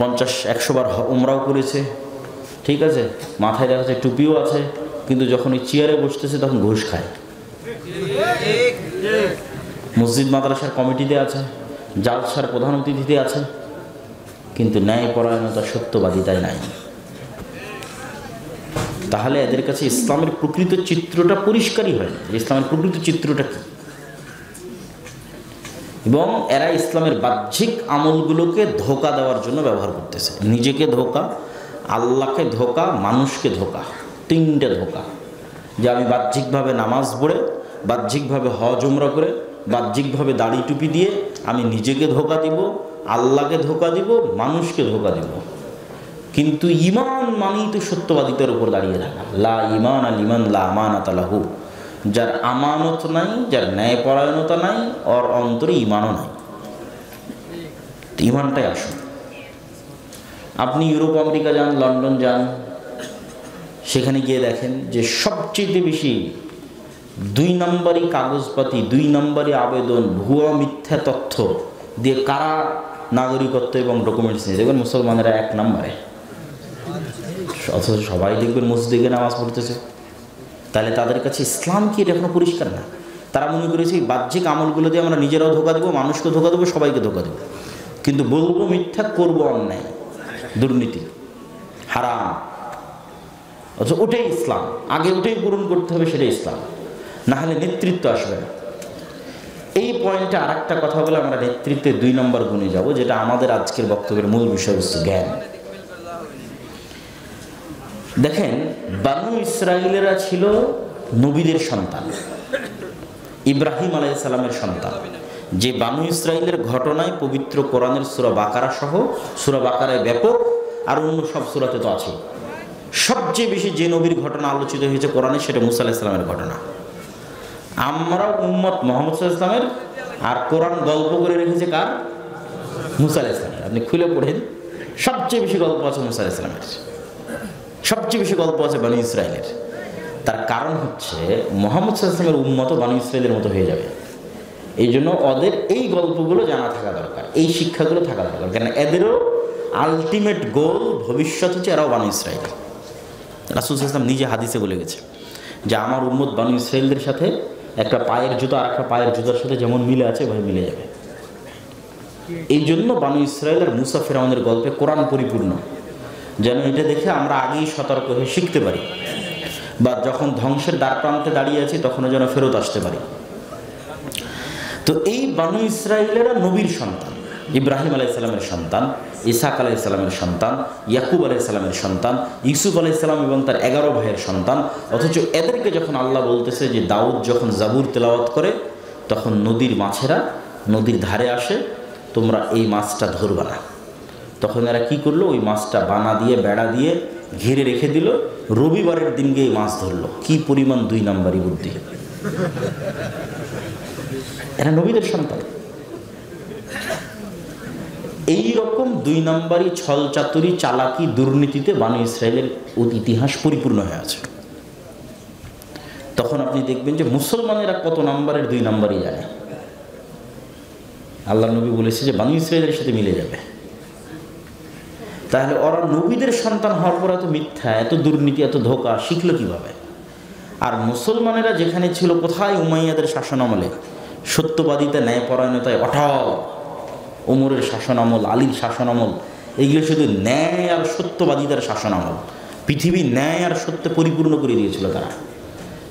50-100 বার উমরাও করেছে, ঠিক আছে, মাথায় দেখা যাচ্ছে টুপিও আছে, কিন্তু যখন ওই চেয়ারে বসতেছে তখন ঘুষ খায়। মসজিদ মাদ্রাসার কমিটিতে আছে, জালসার প্রধান অতিথিতে আছে, কিন্তু ন্যায়পরায়ণতা, সত্যবাদিতায় নাই। তাহলে এদের কাছে ইসলামের প্রকৃত চিত্রটা পরিষ্কারই হয় না, ইসলামের প্রকৃত চিত্রটা কি। এবং এরা ইসলামের বাহ্যিক আমলগুলোকে ধোঁকা দেওয়ার জন্য ব্যবহার করতেছে, নিজেকে ধোঁকা, আল্লাহকে ধোঁকা, মানুষকে ধোঁকা, 3টে ধোঁকা। যে আমি বাহ্যিকভাবে নামাজ পড়ে, বাহ্যিকভাবে হজ উমরা করে, বাহ্যিকভাবে দাড়ি টুপি দিয়ে আমি নিজেকে ধোঁকা দিব, আল্লাহকে ধোঁকা দিব, মানুষকে ধোঁকা দিব। কিন্তু ঈমান মানেই তো সত্যবাদিতার উপর দাঁড়িয়ে থাকা। লা ঈমান আল ঈমান লা আমানাতা লাহু, যার আমানত নাই, যার ন্যায়পরায়ণতা নাই, ওর অন্তরে ঈমানও নাই। ঈমানটাই আসল। আপনি ইউরোপ, আমেরিকা যান, লন্ডন যান, সেখানে গিয়ে দেখেন যে সবচেয়ে বেশি 2 নম্বরই কাগজপাতি, 2 নম্বরই আবেদন, ভুয়া মিথ্যা তথ্য দিয়ে কারা নাগরিকত্ব এবং ডকুমেন্টস নিয়ে, দেখবেন মুসলমানেরা 1 নম্বরে। অথচ সবাই দেখবেন মসজিদে গিয়ে নামাজ পড়তেছে। তাহলে তাদের কাছে ইসলাম কি, এটা এখনো পরিষ্কার না। তারা মনে করেছে এই বাহ্যিক আমলগুলো দিয়ে আমরা নিজেরাও ধোঁকা দেবো, মানুষকে ধোঁকা দেবো, সবাইকে ধোঁকা দেবো, কিন্তু বলবো মিথ্যা, করবো অন্যায়, দুর্নীতি, হারাম। অথচ ওটাই ইসলাম, আগে ওটাই পূরণ করতে হবে, সেটাই ইসলাম, না হলে নেতৃত্ব আসবে না। এই পয়েন্টে আর একটা কথা বলে আমরা নেতৃত্বের 2 নম্বর গুণে যাব, যেটা আমাদের আজকের বক্তব্যের মূল বিষয়বস্তু, জ্ঞান। দেখেন, বানু ইসরাইলেরা ছিল নবীদের সন্তান, ইব্রাহিম আলাইহিস সালামের সন্তান। যে বানু ইসরাইলের ঘটনায় পবিত্র কোরআনের সূরা বাকারা সহ, সূরা বাকারায় ব্যাপক, আর অন্য সব সূরাতে তো আছে, সবচেয়ে বেশি যে নবীর ঘটনা আলোচিত হয়েছে কোরআনে, সেটা মুসা আলাইহিস সালামের ঘটনা। আমরা উম্মত মুহাম্মদ সাল্লাল্লাহু আলাইহি ওয়াসাল্লামের, আর কোরআন গল্প করে রেখেছে কার? মুসা আলাইহিস সালামের। আপনি খুলে পড়েন, সবচেয়ে বেশি গল্প আছে মুসা আলাইহিস সালামের, সবচেয়ে বেশি গল্প আছে বনী ইসরায়েলের। তার কারণ হচ্ছে মুহাম্মদ সাল্লাল্লাহু আলাইহি ওয়াসাল্লামের উম্মত বনী ইসরায়েলের মতো হয়ে যাবে। এই জন্য ওদের এই গল্পগুলো জানা থাকা দরকার, এই শিক্ষাগুলো থাকা দরকার, কারণ এদেরও আলটিমেট গোল ভবিষ্যৎ হচ্ছে এরাও বনী ইসরায়েল। রাসূল সাল্লাল্লাহু আলাইহি ওয়াসাল্লাম নিজে হাদিসে বলে গেছে যে আমার উম্মত বনী ইসরায়েলদের সাথে একটা পায়ের জুতা আর একটা পায়ের জুতার সাথে যেমন মিলে আছে ওইভাবে মিলে যাবে। এই জন্য বনী ইসরায়েল আর মুসা ফিরআউনের গল্পে কোরআন পরিপূর্ণ, যেন এটা দেখে আমরা আগেই সতর্ক হয়ে শিখতে পারি, বা যখন ধ্বংসের দ্বার প্রান্তে দাঁড়িয়ে আছি তখনও যেন ফেরত আসতে পারি। তো এই বনী ইসরায়েলেরা নবীর সন্তান, ইব্রাহিম আলাইহিস সালামের সন্তান, ইসহাক আলাইহিস সালামের সন্তান, ইয়াকুব আলাইহিস সালামের সন্তান, ইউসুফ আলাইহিস সালাম এবং তার 11 ভাইয়ের সন্তান। অথচ এদেরকে যখন আল্লাহ বলতেছে যে দাউদ যখন জাবুর তেলাওয়াত করে তখন নদীর মাছেরা নদীর ধারে আসে, তোমরা এই মাছটা ধরবা না, তখন এরা কি করলো, ওই মাছটা বানা দিয়ে বেড়া দিয়ে ঘিরে রেখে দিল, রবিবারের দিন গিয়ে মাছ ধরলো। কি পরিমাণ 2 নাম্বারি বুদ্ধি! এরা নবীদের সন্তান। এই রকম 2 নাম্বারি ছল চাতুরি চালাকি দুর্নীতিতে বনী ইসরায়েলের ইতিহাস পরিপূর্ণ হয়ে আছে। তখন আপনি দেখবেন যে মুসলমানেরা কত নাম্বারের 2 নাম্বারই জানে। আল্লাহ নবী বলেছে যে বনী ইসরায়েলের সাথে মিলে যাবে। তাহলে ওরা নবীদের সন্তান হওয়ার পর এত মিথ্যা, এত দুর্নীতি, এত ধোঁকা শিখলো কিভাবে? আর মুসলমানেরা যেখানে ছিল, কোথায় উমাইয়াদের শাসন আমলে সত্যবাদিতা, ন্যায়পরায়ণতায় অটল, ওমরের শাসন আমল, আলীর শাসন আমল, এইগুলো শুধু ন্যায় আর সত্যবাদিতার শাসন আমল। পৃথিবী ন্যায় আর সত্যে পরিপূর্ণ করে দিয়েছিল তারা।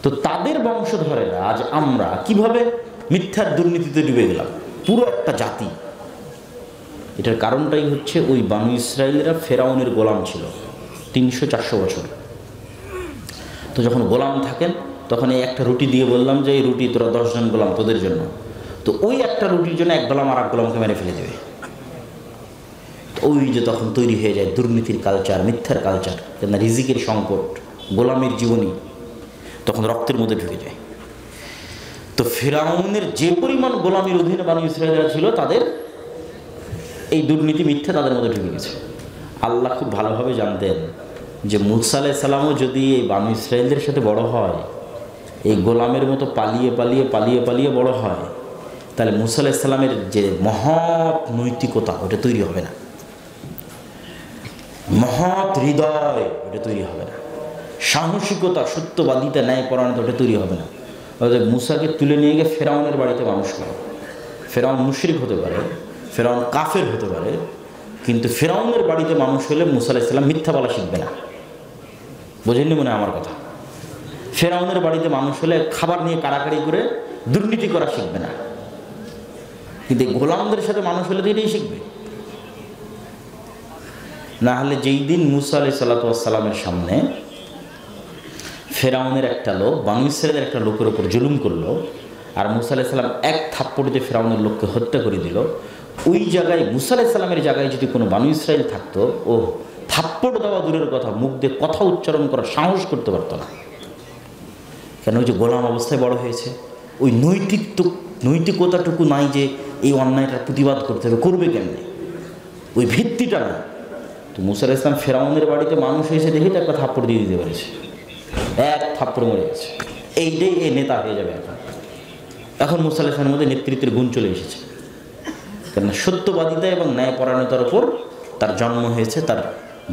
তো তাদের বংশধরেরা আজ আমরা কিভাবে মিথ্যার দুর্নীতিতে ডুবে গেলাম, পুরো একটা জাতি। এটার কারণটাই হচ্ছে ওই বনী ইসরায়েলরা ফেরাউনের গোলাম ছিল 300-400 বছর। তো যখন গোলাম থাকেন তখন এই একটা রুটি দিয়ে বললাম যে এই রুটি তোরা 10 জন গোলাম তোদের জন্য, তো ওই একটা রুটির জন্য এক গোলাম আর এক গোলামকে মেরে ফেলে দেবে। ওই যে তখন তৈরি হয়ে যায় দুর্নীতির কালচার, মিথ্যার কালচার, কেন রিজিকের সংকট, গোলামের জীবনী তখন রক্তের মধ্যে ঢুকে যায়। তো ফিরআউনের যে পরিমাণ গোলামীর অধীনে বনী ইসরায়েলরা ছিল, তাদের এই দুর্নীতি মিথ্যা তাদের মধ্যে ঢুকে গেছে। আল্লাহ খুব ভালোভাবে জানতেন যে মুসা আলাইহিস সালামও যদি এই বনী ইসরায়েলদের সাথে বড় হয়, এই গোলামের মতো পালিয়ে পালিয়ে পালিয়ে পালিয়ে বড় হয়, তাহলে মুসা আলাইহিস সালামের যে মহৎ নৈতিকতা ওটা তৈরি হবে না, মহৎ হৃদয় ওটা তৈরি হবে না, সাহসিকতা, সত্যবাদিতা, ন্যায়পরায়ণতা ওটা তৈরি হবে না। অর্থাৎ মুসাকে তুলে নিয়ে গিয়ে ফেরাউনের বাড়িতে মানুষ করে। ফেরাউন মুশরিক হতে পারে, ফেরাউন কাফের হতে পারে, কিন্তু ফেরাউনের বাড়িতে মানুষ হলে মুসা আলাইহিস সালাম মিথ্যা বলা শিখবে না। বোঝেননি মনে আমার কথা? ফেরাউনের বাড়িতে মানুষ হলে খাবার নিয়ে কাড়াকাড়ি করে দুর্নীতি করা শিখবে না, কিন্তু গোলামদের সাথে মানুষ হলে তো এটাই শিখবে। না হলে যেই দিন মুসা আলাইহিস সালামের সামনে ফেরাউনের একটা লোক বনী ইসরায়েলের একটা লোকের উপর জুলুম করলো, আর মুসা আলাইহিস সালাম এক থাপ্পড়ে ফেরাউনের লোককে হত্যা করে দিল, ওই জায়গায় মুসা আলাইহিস সালামের জায়গায় যদি কোনো বনী ইসরায়েল থাকতো, ও থাপ্পড় দেওয়া দূরের কথা, মুখ দিয়ে কথা উচ্চারণ করার সাহস করতে পারতো না। কেন? ওই যে গোলাম অবস্থায় বড় হয়েছে, ওই নৈতিকতাটুকু নাই যে এই অন্যায়টার প্রতিবাদ করতে হবে, করবে কেমনে, ওই ভিত্তিটা না। তো মুসা আলাইহিস সালাম ফেরাউনের বাড়িতে মানুষ হয়েছে দেখে তো একটা থাপ্পড় দিয়ে দিতে পেরেছে, এক থাপ্পড় মরে গেছে। এইটাই এই নেতা হয়ে যাবে। এখন মুসা আলাইহিস সালামের মধ্যে নেতৃত্বের গুণ চলে এসেছে, কেননা সত্যবাদিতা এবং ন্যায়পরায়ণতার উপর তার জন্ম হয়েছে, তার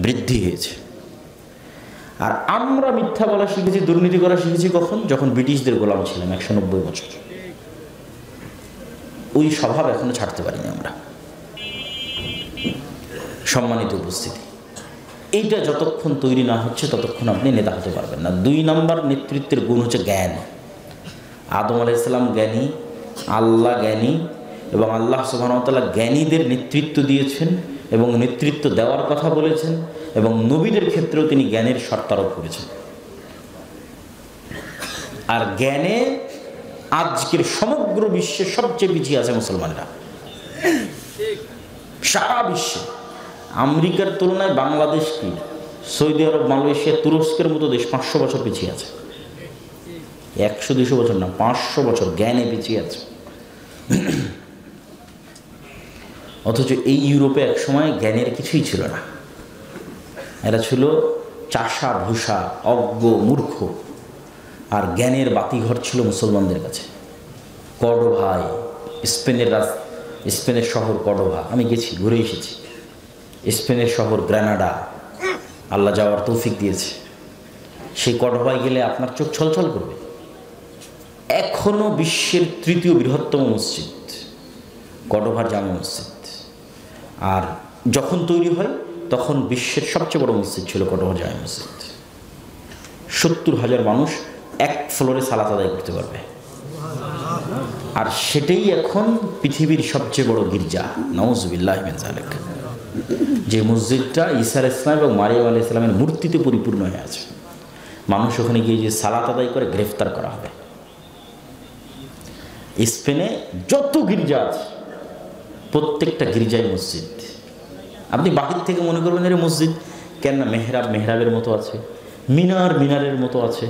বৃদ্ধি হয়েছে। আর আমরা মিথ্যা বলা শিখেছি, দুর্নীতি করা শিখেছি কখন? যখন ব্রিটিশদের গোলাম ছিলাম 190 বছর। ওই স্বভাব এখনো ছাড়তে পারিনি আমরা। সম্মানিত উপস্থিতি, এইটা যতক্ষণ তৈরি না হচ্ছে ততক্ষণ আপনি নেতা হতে পারবেন না। 2 নম্বর নেতৃত্বের গুণ হচ্ছে জ্ঞান। আদম আলাইহিস সালাম জ্ঞানী, আল্লাহ জ্ঞানী, এবং আল্লাহ সুবহানাহু ওয়া তাআলা জ্ঞানীদের নেতৃত্ব দিয়েছেন এবং নেতৃত্ব দেওয়ার কথা বলেছেন, এবং নবীদের ক্ষেত্রেও তিনি জ্ঞানের শর্ত আরোপ করেছেন। আর জ্ঞানে আজকের সমগ্র বিশ্বে সবচেয়ে পিছিয়ে আছে মুসলমানরা। সারা বিশ্বে আমেরিকার তুলনায় বাংলাদেশ কি, সৌদি আরব, মালয়েশিয়া, তুরস্কের মতো দেশ 500 বছর পিছিয়ে আছে। 100-200 বছর না, 500 বছর জ্ঞানে পিছিয়ে আছে। অথচ এই ইউরোপে এক সময় জ্ঞানের কিছুই ছিল না, এরা ছিল চাষা ভূষা, অজ্ঞ মূর্খ। আর জ্ঞানের বাতিঘর ছিল মুসলমানদের কাছে। কর্ডোভায়, স্পেনের শহর কর্ডোভা, আমি গেছি, ঘুরে এসেছি। স্পেনের শহর গ্রানাডা, আল্লাহ যাওয়ার তৌফিক দিয়েছে। সেই কর্ডোভায় গেলে আপনার চোখ ছলছল করবে। এখনও বিশ্বের তৃতীয় বৃহত্তম মসজিদ কর্ডোভার জামে মসজিদ। আর যখন তৈরি হয় তখন বিশ্বের সবচেয়ে বড় মসজিদ ছিল কর্ডোভার জামে মসজিদ। 70,000 মানুষ এক ফ্লোরে সালাত আদায় করতে পারবে। আর সেটাই এখন পৃথিবীর সবচেয়ে বড় গির্জা, নাউজুবিল্লাহি মিন যালিক। যে মসজিদটা ঈসা আলাইহিস সালাম এবং মারিয়াম আলাইহিস সালামের মূর্তিতে পরিপূর্ণ হয়ে আছে। মানুষ ওখানে গিয়ে যে সালাত আদায় করে গ্রেফতার করা হবে। স্পেনে যত গির্জা আছে প্রত্যেকটা গির্জায় মসজিদ। আপনি বাহির থেকে মনে করবেন এর মসজিদ কেন না, মেহরাবের মতো আছে, মিনারের মতো আছে।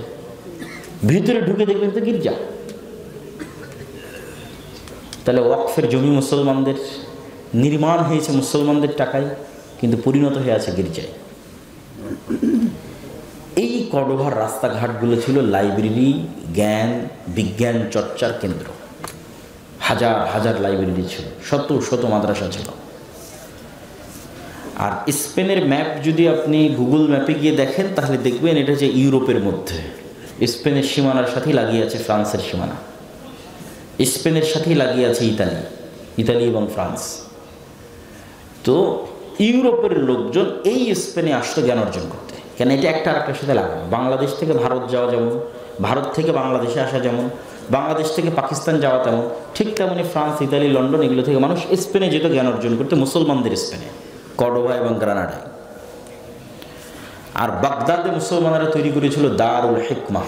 ভিতরে ঢুকে দেখবেন তো গির্জা। তাহলে ওয়াকফের জমি মুসলমানদের, নির্মাণ হয়েছে মুসলমানদের টাকায়, কিন্তু পরিণত হয়ে আছে গির্জায়। এই কর্ডোভার রাস্তাঘাটগুলো ছিল লাইব্রেরি, জ্ঞান বিজ্ঞান চর্চার কেন্দ্র। হাজার হাজার লাইব্রেরি ছিল, শত শত মাদ্রাসা ছিল। আর স্পেনের ম্যাপ যদি আপনি গুগল ম্যাপে গিয়ে দেখেন তাহলে দেখবেন এটা হচ্ছে ইউরোপের মধ্যে। স্পেনের সীমানার সাথেই লাগিয়ে আছে ফ্রান্সের সীমানা, স্পেনের সাথেই লাগিয়ে আছে ইতালি এবং ফ্রান্স। তো ইউরোপের লোকজন এই স্পেনে আসতো জ্ঞান অর্জন করতে। কেন এটা একটা আরেকটার সাথে লাগানো। বাংলাদেশ থেকে ভারত যাওয়া যেমন, ভারত থেকে বাংলাদেশে আসা যেমন, বাংলাদেশ থেকে পাকিস্তান যাওয়া তেমন, ঠিক তেমনি ফ্রান্স, ইতালি, লন্ডন এগুলো থেকে মানুষ স্পেনে যেত জ্ঞান অর্জন করতে, মুসলমানদের স্পেনে, কর্ডোভা এবং গ্রানাডায়। আর বাগদাদে মুসলমানরা তৈরি করেছিল দারুল হিকমা,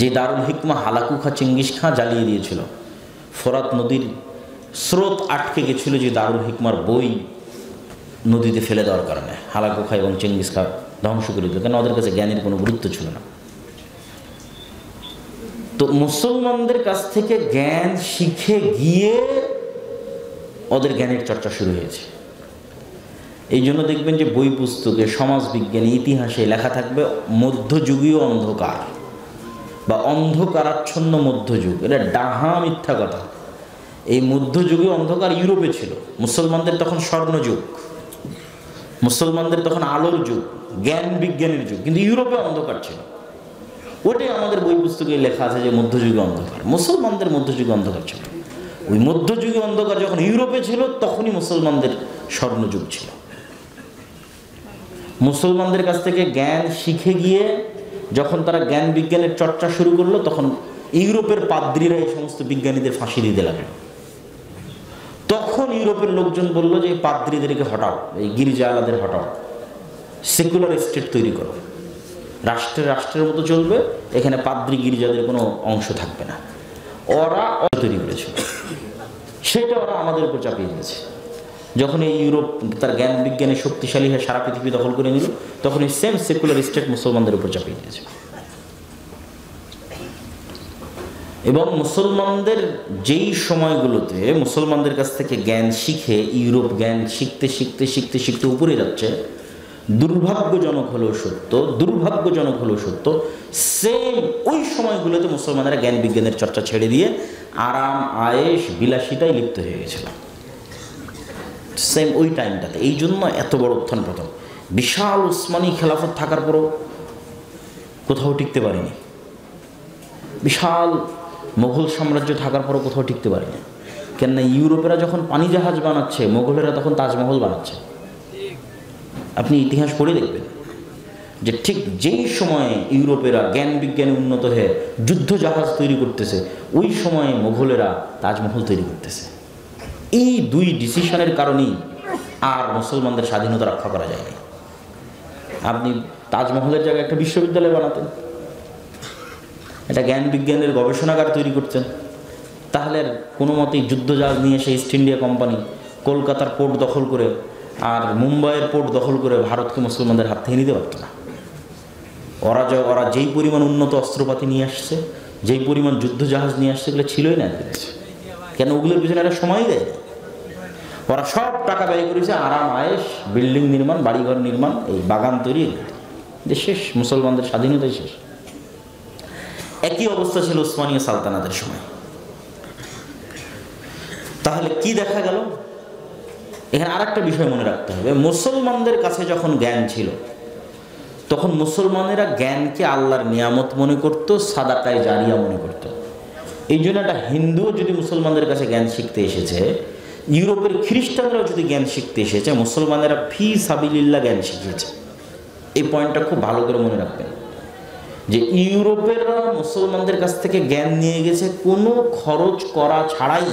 যে দারুল হিকমা হালাকু খাঁ চেঙ্গিস খাঁ জ্বালিয়ে দিয়েছিল। ফোরাত নদীর স্রোত আটকে গেছিল যে দারুল হিকমার বই নদীতে ফেলে দেওয়ার কারণে হালাকু খাঁ এবং চেঙ্গিস খাঁ ধ্বংস করে দিল, কেন ওদের কাছে জ্ঞানের কোনো গুরুত্ব ছিল না। তো মুসলমানদের কাছ থেকে জ্ঞান শিখে গিয়ে ওদের জ্ঞানের চর্চা শুরু হয়েছে। এই জন্য দেখবেন যে বই পুস্তকে, সমাজ বিজ্ঞানে, ইতিহাসে লেখা থাকবে মধ্যযুগীয় অন্ধকার বা অন্ধকারাচ্ছন্ন মধ্যযুগ। এটা ডাহা মিথ্যা কথা। এই মধ্যযুগীয় অন্ধকার ইউরোপে ছিল। মুসলমানদের তখন স্বর্ণযুগ, মুসলমানদের তখন আলোর যুগ, জ্ঞান বিজ্ঞানের যুগ, কিন্তু ইউরোপে অন্ধকার ছিল। ওটাই আমাদের বই পুস্তকে লেখা আছে যে মধ্যযুগীয় অন্ধকার। মুসলমানদের মধ্যযুগীয় অন্ধকার ছিল। ওই মধ্যযুগীয় অন্ধকার যখন ইউরোপে ছিল তখনই মুসলমানদের স্বর্ণযুগ ছিল। মুসলমানদের কাছ থেকে জ্ঞান শিখে গিয়ে যখন তারা জ্ঞান বিজ্ঞানের চর্চা শুরু করলো তখন ইউরোপের পাদ্রীরা এই সমস্ত বিজ্ঞানীদের ফাঁসি দিতে লাগলো। তখন ইউরোপের লোকজন বলল যে এই পাদ্রীদেরকে হটাও, এই গির্জাওয়ালাদের হটাও, সেকুলার স্টেট তৈরি করো, রাষ্ট্রের মতো চলবে, এখানে পাদ্রী গির্জাদের কোনো অংশ থাকবে না। ওরা তৈরি করেছিল, সেটা ওরা আমাদের উপর চাপিয়ে দিয়েছে। যখন এই ইউরোপ তার জ্ঞান বিজ্ঞানে শক্তিশালী হয়ে সারা পৃথিবী দখল করে নিল তখন এই সেম সেকুলার স্টেট মুসলমানদের উপর চাপিয়ে দিয়েছে। এবং মুসলমানদের যেই সময়গুলোতে মুসলমানদের কাছ থেকে জ্ঞান শিখে ইউরোপ জ্ঞান শিখতে শিখতে শিখতে শিখতে উপরে যাচ্ছে, দুর্ভাগ্যজনক হলেও সত্য, সেম ওই সময়গুলোতে মুসলমানেরা জ্ঞান বিজ্ঞানের চর্চা ছেড়ে দিয়ে আরাম আয়েশ বিলাসিতায় লিপ্ত হয়ে গেছিল। সেম ওই টাইমটাতে। এই জন্য এত বড় উত্থান পতন। বিশাল উসমানী খেলাফত থাকার পরও কোথাও টিকতে পারেনি, বিশাল মোগল সাম্রাজ্য থাকার পরও কোথাও টিকতে পারেনি। কেননা ইউরোপেরা যখন পানি জাহাজ বানাচ্ছে, মোগলেরা তখন তাজমহল বানাচ্ছে। আপনি ইতিহাস পড়ে দেখবেন যে ঠিক যেই সময়ে ইউরোপেরা জ্ঞান বিজ্ঞানে উন্নত হয়ে যুদ্ধ জাহাজ তৈরি করতেছে, ওই সময়ে মোগলেরা তাজমহল তৈরি করতেছে। এই দুই ডিসিশনের কারণেই আর মুসলমানদের স্বাধীনতা রক্ষা করা যায়নি। আপনি তাজমহলের জায়গায় একটা বিশ্ববিদ্যালয় বানাতেন, একটা জ্ঞান বিজ্ঞানের গবেষণাগার তৈরি করতেন, তাহলে আর কোনো মতেই যুদ্ধজাহাজ নিয়ে এসে ইস্ট ইন্ডিয়া কোম্পানি কলকাতার পোর্ট দখল করে আর মুম্বাইয়ের পোর্ট দখল করে ভারতকে মুসলমানদের হাত থেকে নিতে পারত না। ওরা যেই পরিমাণ উন্নত অস্ত্রপাতি নিয়ে আসছে, যেই পরিমাণ যুদ্ধজাহাজ নিয়ে আসছে, এগুলো ছিলই না। কেন? ওগুলোর পিছনে একটা সময় দেয়। ওরা সব টাকা ব্যয় করেছে আরাম আয়েশ, বিল্ডিং নির্মাণ, বাড়িঘর নির্মাণ, এই বাগান তৈরি, শেষ, মুসলমানদের স্বাধীনতাই শেষ। একই অবস্থা ছিল উসমানীয় সালতানাতের সময়। তাহলে কি দেখা গেল? এখানে আরেকটা বিষয় মনে রাখতে হবে, মুসলমানদের কাছে যখন জ্ঞান ছিল তখন মুসলমানেরা জ্ঞানকে আল্লাহর নিয়ামত মনে করত, সাদাকায়ে জারিয়া মনে করত। এই জন্য একটা হিন্দুও যদি মুসলমানদের কাছে জ্ঞান শিখতে এসেছে, ইউরোপের খ্রিস্টানরাও যদি জ্ঞান শিখতে এসেছে, মুসলমানেরা ফি সাবিলিল্লাহ জ্ঞান শিখিয়েছে। এই পয়েন্টটা খুব ভালো করে মনে রাখবেন যে ইউরোপেররা মুসলমানদের কাছ থেকে জ্ঞান নিয়ে গেছে কোনো খরচ করা ছাড়াই,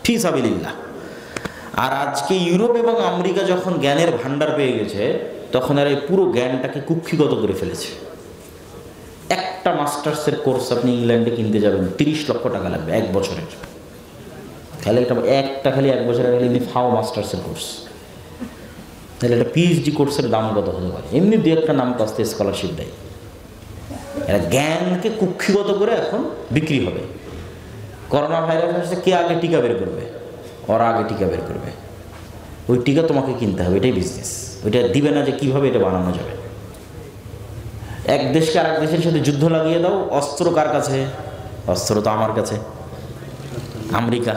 ফি সাবিলিল্লাহ। আর আজকে ইউরোপ এবং আমেরিকা যখন জ্ঞানের ভান্ডার পেয়ে গেছে, তখন এরা এই পুরো জ্ঞানটাকে কুক্ষিগত করে ফেলেছে। একটা মাস্টার্সের কোর্স আপনি ইংল্যান্ডে কিনতে যাবেন 30 লক্ষ টাকা লাগবে 1 বছরের। খালি খালি 1 বছরের ফাও মাস্টার্সের কোর্স, তাহলে একটা পিএইচডি কোর্সের দাম কত হতে পারে? এমনি দু একটা নাম কাস্তে স্কলারশিপ দেয়। এরা জ্ঞানকে কুক্ষিগত করে এখন বিক্রি হবে। করোনা ভাইরাস আসছে, কে আগে টিকা বের করবে? ওরা আগে টিকা বের করবে, ওই টিকা তোমাকে কিনতে হবে, এটাই বিজনেস। ওইটা দিবে না যে কীভাবে এটা বানানো যাবে। এক দেশকে আরেক দেশের সাথে যুদ্ধ লাগিয়ে দাও, অস্ত্র কার কাছে? অস্ত্র তো আমার কাছে, আমেরিকা।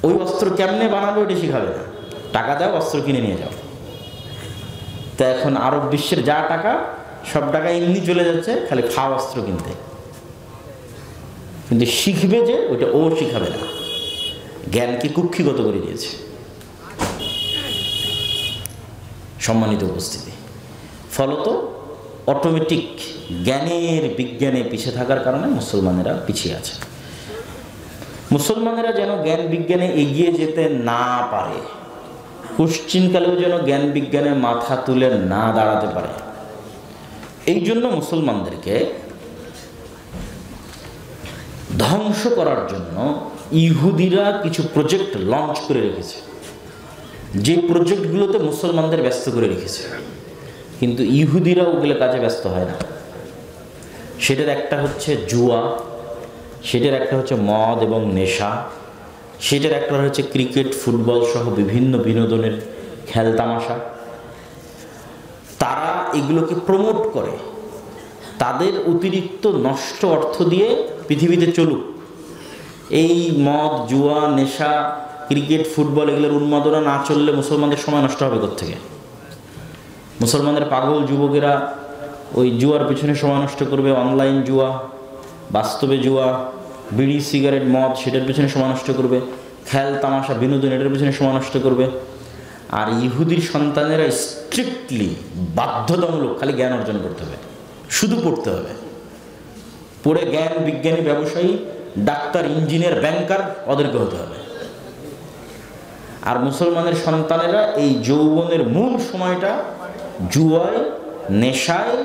ওই অস্ত্র কেমনে বানাবো এটা শিখাবে না, টাকা দাও, অস্ত্র কিনে নিয়ে যাও। তা এখন আরব বিশ্বের যা টাকা, সব টাকা এমনি চলে যাচ্ছে খালি খাওয়া অস্ত্র কিনতে। কিন্তু শিখবে যে ওইটা ও শিখাবে না, জ্ঞানকে কুক্ষিগত করে দিয়েছে। সম্মানিত উপস্থিতি, ফলত অটোমেটিক বিজ্ঞানে পিছিয়ে থাকার কারণে মুসলমানেরা পিছিয়ে আছে। মুসলমানেরা যেন জ্ঞান বিজ্ঞানে এগিয়ে যেতে না পারে, পশ্চিমকালেও যেন জ্ঞান বিজ্ঞানে মাথা তুলে না দাঁড়াতে পারে, এই জন্য মুসলমানদেরকে ধ্বংস করার জন্য ইহুদিরা কিছু প্রজেক্ট লঞ্চ করে রেখেছে, যে প্রজেক্টগুলোতে মুসলমানদের ব্যস্ত করে রেখেছে। কিন্তু ইহুদিরা ওগুলো কাজে ব্যস্ত হয় না। সেটার একটা হচ্ছে জুয়া, সেটার একটা হচ্ছে মদ এবং নেশা, সেটার একটা হচ্ছে ক্রিকেট, ফুটবল সহ বিভিন্ন বিনোদনের খেলতামাশা। তারা এগুলোকে প্রমোট করে, তাদের অতিরিক্ত নষ্ট অর্থ দিয়ে পৃথিবীতে চলুক। এই মদ, জুয়া, নেশা, ক্রিকেট, ফুটবল এগুলোর উন্মাদনা না চললে মুসলমানদের সময় নষ্ট হবে কোত্থেকে? মুসলমানদের পাগল যুবকেরা ওই জুয়ার পিছনে সময় নষ্ট করবে, অনলাইন জুয়া, বাস্তবে জুয়া, বিড়ি, সিগারেট, মদ সেটার পিছনে সময় নষ্ট করবে, খেল তামাশা, বিনোদন এটার পিছনে সময় নষ্ট করবে। আর ইহুদির সন্তানেরা স্ট্রিক্টলি বাধ্যতামূলক খালি জ্ঞান অর্জন করতে হবে, শুধু পড়তে হবে। পড়ে জ্ঞান, বিজ্ঞানী, ব্যবসায়ী, ডাক্তার, ইঞ্জিনিয়ার, ব্যাংকার ওদেরকে হতে হবে। আর মুসলমানের সন্তানেরা এই যৌবনের মূল সময়টা জুয়ায়, নেশায়,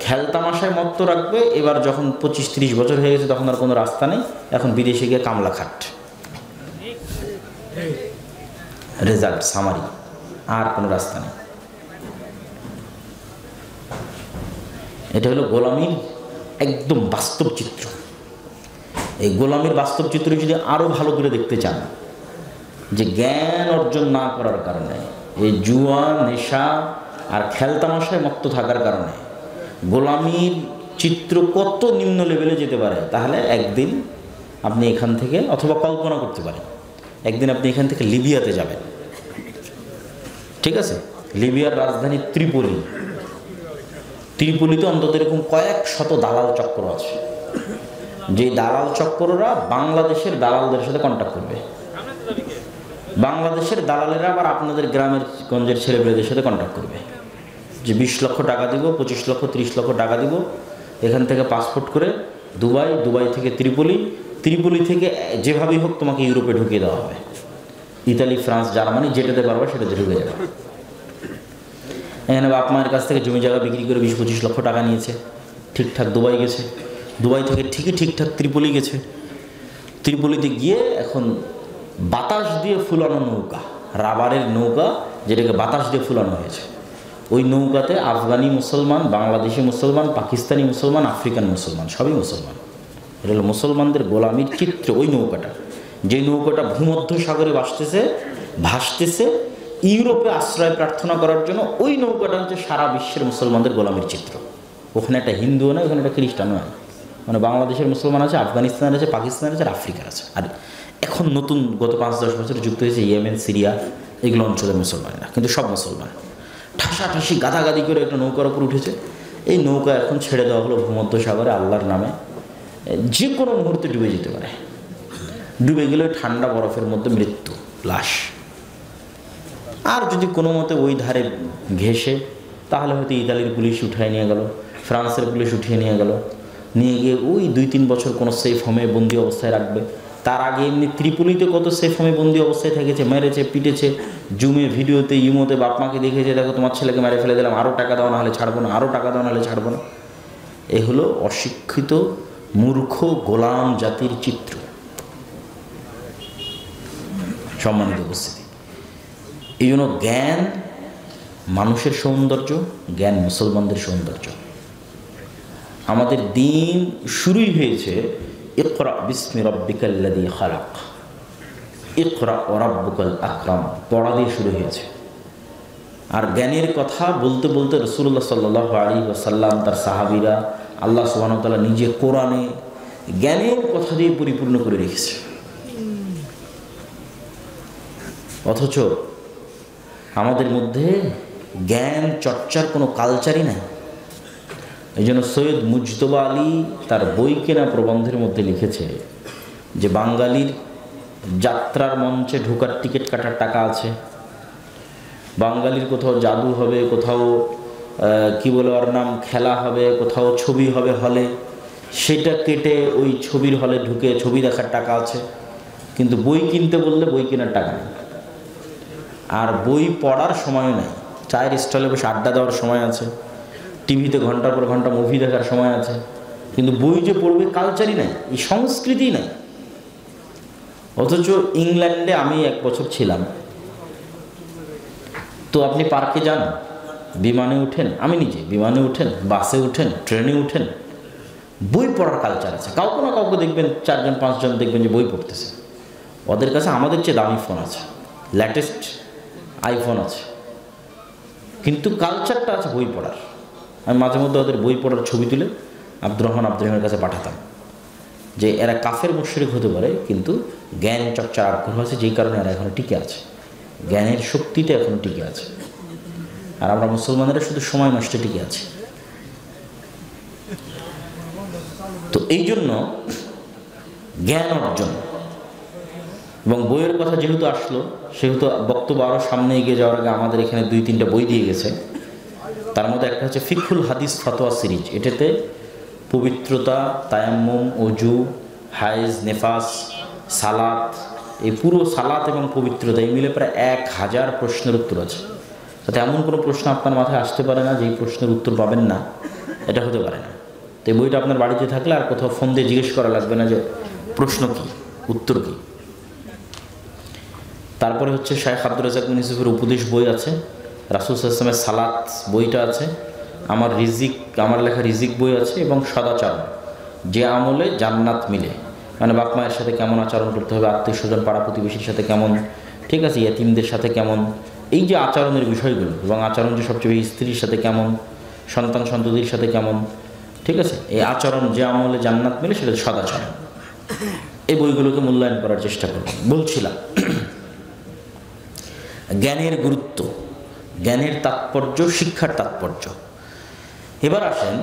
খেলতামাশায় মত্ত রাখবে। এবার যখন 25-30 বছর হয়ে গেছে তখন আর কোনো রাস্তা নেই, এখন বিদেশে গিয়ে কামলা খাট, রেজাল্ট সামারি, আর কোনো রাস্তা নেই। এটা হলো গোলামীর একদম বাস্তব চিত্র। এই গোলামীর বাস্তব চিত্র যদি আরও ভালো করে দেখতে চান, যে জ্ঞান অর্জন না করার কারণে, এই জুয়া, নেশা আর খেলতামাশায় মত্ত থাকার কারণে গোলামীর চিত্র কত নিম্ন লেভেলে যেতে পারে, তাহলে একদিন আপনি এখান থেকে, অথবা কল্পনা করতে পারেন, একদিন আপনি এখান থেকে লিবিয়াতে যাবেন। ঠিক আছে, লিবিয়ার রাজধানী ত্রিপোলি। ত্রিপোলিতে অন্তত এরকম কয়েক শত দালাল চক্র আছে, যে দালাল চক্ররা বাংলাদেশের দালালদের সাথে কন্ট্যাক্ট করবে। বাংলাদেশের দালালেরা আবার আপনাদের গ্রামের গঞ্জের ছেলেমেয়েদের সাথে কন্ট্যাক্ট করবে, যে 20 লক্ষ টাকা দিব, 25 লক্ষ, 30 লক্ষ টাকা দিব, এখান থেকে পাসপোর্ট করে দুবাই, দুবাই থেকে ত্রিপোলি, ত্রিপোলি থেকে যেভাবেই হোক তোমাকে ইউরোপে ঢুকিয়ে দেওয়া হবে। ইতালি, ফ্রান্স, জার্মানি যেটাতে পারবে সেটাতে ঢুকে যাবে। এখানে বাপ মায়ের কাছ থেকে জমি জায়গা বিক্রি করে 20-25 লক্ষ টাকা নিয়েছে, ঠিকঠাক দুবাই গেছে, দুবাই থেকে ঠিকঠাক ত্রিপোলি গেছে। ত্রিপোলিতে গিয়ে এখন বাতাস দিয়ে ফুলানো নৌকা, রাবারের নৌকা যেটাকে বাতাস দিয়ে ফুলানো হয়েছে, ওই নৌকাতে আফগানি মুসলমান, বাংলাদেশি মুসলমান, পাকিস্তানি মুসলমান, আফ্রিকান মুসলমান, সবই মুসলমান। এটা হলো মুসলমানদের গোলামির চিত্র। ওই নৌকাটা যে নৌকাটা ভূমধ্য সাগরে ভাসতেছে ইউরোপে আশ্রয় প্রার্থনা করার জন্য। ওই নৌকাটা হচ্ছে সারা বিশ্বের মুসলমানদের গোলামির চিত্র। ওখানে একটা হিন্দুও নয়, ওখানে একটা খ্রিস্টানও নয়, মানে বাংলাদেশের মুসলমান আছে, আফগানিস্তানের আছে, পাকিস্তানের আছে, আর আফ্রিকার আছে। আর এখন নতুন গত 5-10 বছরে যুক্ত হয়েছে ইয়েমেন, সিরিয়া, এগুলো অঞ্চলের মুসলমানেরা, কিন্তু সব মুসলমান ঠাসাঠাসি গাদাগাদি করে একটা নৌকার উপর উঠেছে। এই নৌকা এখন ছেড়ে দেওয়া হলো ভূমধ্য সাগরে আল্লাহর নামে, যে কোনো মুহূর্তে ডুবে যেতে পারে। ডুবে গেলে ঠান্ডা বরফের মধ্যে মৃত্যু, লাশ। আর যদি কোনো মতে ওই ধারে ঘেঁষে, তাহলে হয়তো ইতালির পুলিশ উঠায় নিয়ে গেল, ফ্রান্সের পুলিশ উঠিয়ে নিয়ে গেল, নিয়ে গিয়ে ওই 2-3 বছর কোনো সেফ হোমে বন্দি অবস্থায় রাখবে। তার আগে এমনি ত্রিপুলিতে কত সেফ হোমে বন্দি অবস্থায় থেকেছে, মেরেছে, পিটেছে, জুমে, ভিডিওতে, ইমোতে বাপ মাকে দেখেছে, দেখো তোমার ছেলেকে মেরে ফেলে দিলাম, আরও টাকা দেওয়া না হলে ছাড়বো না, আরও টাকা দেওয়া না হলে ছাড়বো না। এ হলো অশিক্ষিত মূর্খ গোলাম জাতির চিত্র। সম্মানিত উপস্থিতি, এই জন্য জ্ঞান মানুষের সৌন্দর্য, জ্ঞান মুসলমানদের সৌন্দর্য। আমাদের দিন শুরুই হয়েছে ইকরা বিসমি রাব্বিকাল্লাযী খালাক, ইকরা ওয়া রাব্বুকাল আকরাম, পড়া দিয়ে শুরু হয়েছে। আর জ্ঞানের কথা বলতে বলতে রাসূলুল্লাহ সাল্লাল্লাহু আলাইহি ওয়াসাল্লাম, তার সাহাবীরা, আল্লাহ সুবহানাহু ওয়া তাআলা নিজে কোরআনে জ্ঞানের কথা দিয়ে পরিপূর্ণ করে রেখেছে। অথচ আমাদের মধ্যে জ্ঞান চর্চার কোনো কালচারই নাই। এই জন্য সৈয়দ মুজতবা আলী তার বই কেনা প্রবন্ধের মধ্যে লিখেছে যে বাঙালির যাত্রার মঞ্চে ঢোকার টিকিট কাটার টাকা আছে, বাঙালির কোথাও জাদু হবে, কোথাও কি বলে ওর নাম খেলা হবে, কোথাও ছবি হবে হলে, সেটা কেটে ওই ছবির হলে ঢুকে ছবি দেখার টাকা আছে, কিন্তু বই কিনতে বললে বই কেনার টাকা নেই। আর বই পড়ার সময় নেই, চায়ের স্টলে বসে আড্ডা দেওয়ার সময় আছে, টিভিতে ঘন্টার পর ঘন্টা মুভি দেখার সময় আছে, কিন্তু বই যে পড়বে কালচারই নাই, এই সংস্কৃতি নাই। অথচ ইংল্যান্ডে আমি 1 বছর ছিলাম, তো আপনি পার্কে যান, বিমানে উঠেন, আমি নিজে বিমানে উঠেন, বাসে উঠেন, ট্রেনে উঠেন, বই পড়ার কালচার আছে। কাউকে না কাউকে দেখবেন 4-5 জন দেখবেন যে বই পড়তেছে। ওদের কাছে আমাদের চেয়ে দামি ফোন আছে, লেটেস্ট আইফোন আছে, কিন্তু কালচারটা আছে বই পড়ার। আমি মাঝে মধ্যে ওদের বই পড়ার ছবি তুলে আব্দুর রহমানের কাছে পাঠাতাম, যে এরা কাফের মুশরিক হতে পারে, কিন্তু জ্ঞান চর্চার আগ্রহ আছে, যেই কারণে এরা এখনো টিকে আছে, জ্ঞানের শক্তিটা এখনো টিকে আছে। আর আমরা মুসলমানেরা শুধু সময় নষ্টে টিকে আছি। তো এই জন্য জ্ঞান অর্জন এবং বইয়ের কথা যেহেতু আসলো, সেহেতু বক্তব্য আরও সামনে এগিয়ে যাওয়ার আগে আমাদের এখানে 2-3টা বই দিয়ে গেছে। তার মধ্যে একটা হচ্ছে ফিকহুল হাদিস ফতোয়া সিরিজ। এটাতে পবিত্রতা, তায়াম্মুম, অজু, হায়েজ, নেফাস, সালাত, এই পুরো সালাত এবং পবিত্রতা এই মিলে প্রায় 1000 প্রশ্নের উত্তর আছে। তাতে এমন কোনো প্রশ্ন আপনার মাথায় আসতে পারে না যেই প্রশ্নের উত্তর পাবেন না, এটা হতে পারে না। তো এই বইটা আপনার বাড়িতে থাকলে আর কোথাও ফোন দিয়ে জিজ্ঞেস করা লাগবে না যে প্রশ্ন কী, উত্তর কী। তারপরে হচ্ছে শাইখ আব্দুর রাজ্জাক বিন ইউসুফের উপদেশ বই আছে, রাসূল সাল্লাল্লাহু আলাইহি ওয়াসাল্লামের সালাত বইটা আছে, আমার লেখা রিজিক বই আছে, এবং সদাচরণ, যে আমলে জান্নাত মিলে, মানে বাপ মায়ের সাথে কেমন আচরণ করতে হবে, আত্মীয় স্বজন পাড়া প্রতিবেশীর সাথে কেমন, ঠিক আছে, ইয়েতিমদের সাথে কেমন, এই যে আচরণের বিষয়গুলো, এবং আচরণ যে সবচেয়ে বেশি স্ত্রীর সাথে কেমন, সন্তান সন্ততির সাথে কেমন, ঠিক আছে, এই আচরণ যে আমলে জান্নাত মিলে সেটা সদাচরণ। এই বইগুলোকে মূল্যায়ন করার চেষ্টা করব। বলছিলাম জ্ঞানের গুরুত্ব, জ্ঞানের তাৎপর্য, শিক্ষার তাৎপর্য। এবার আসেন,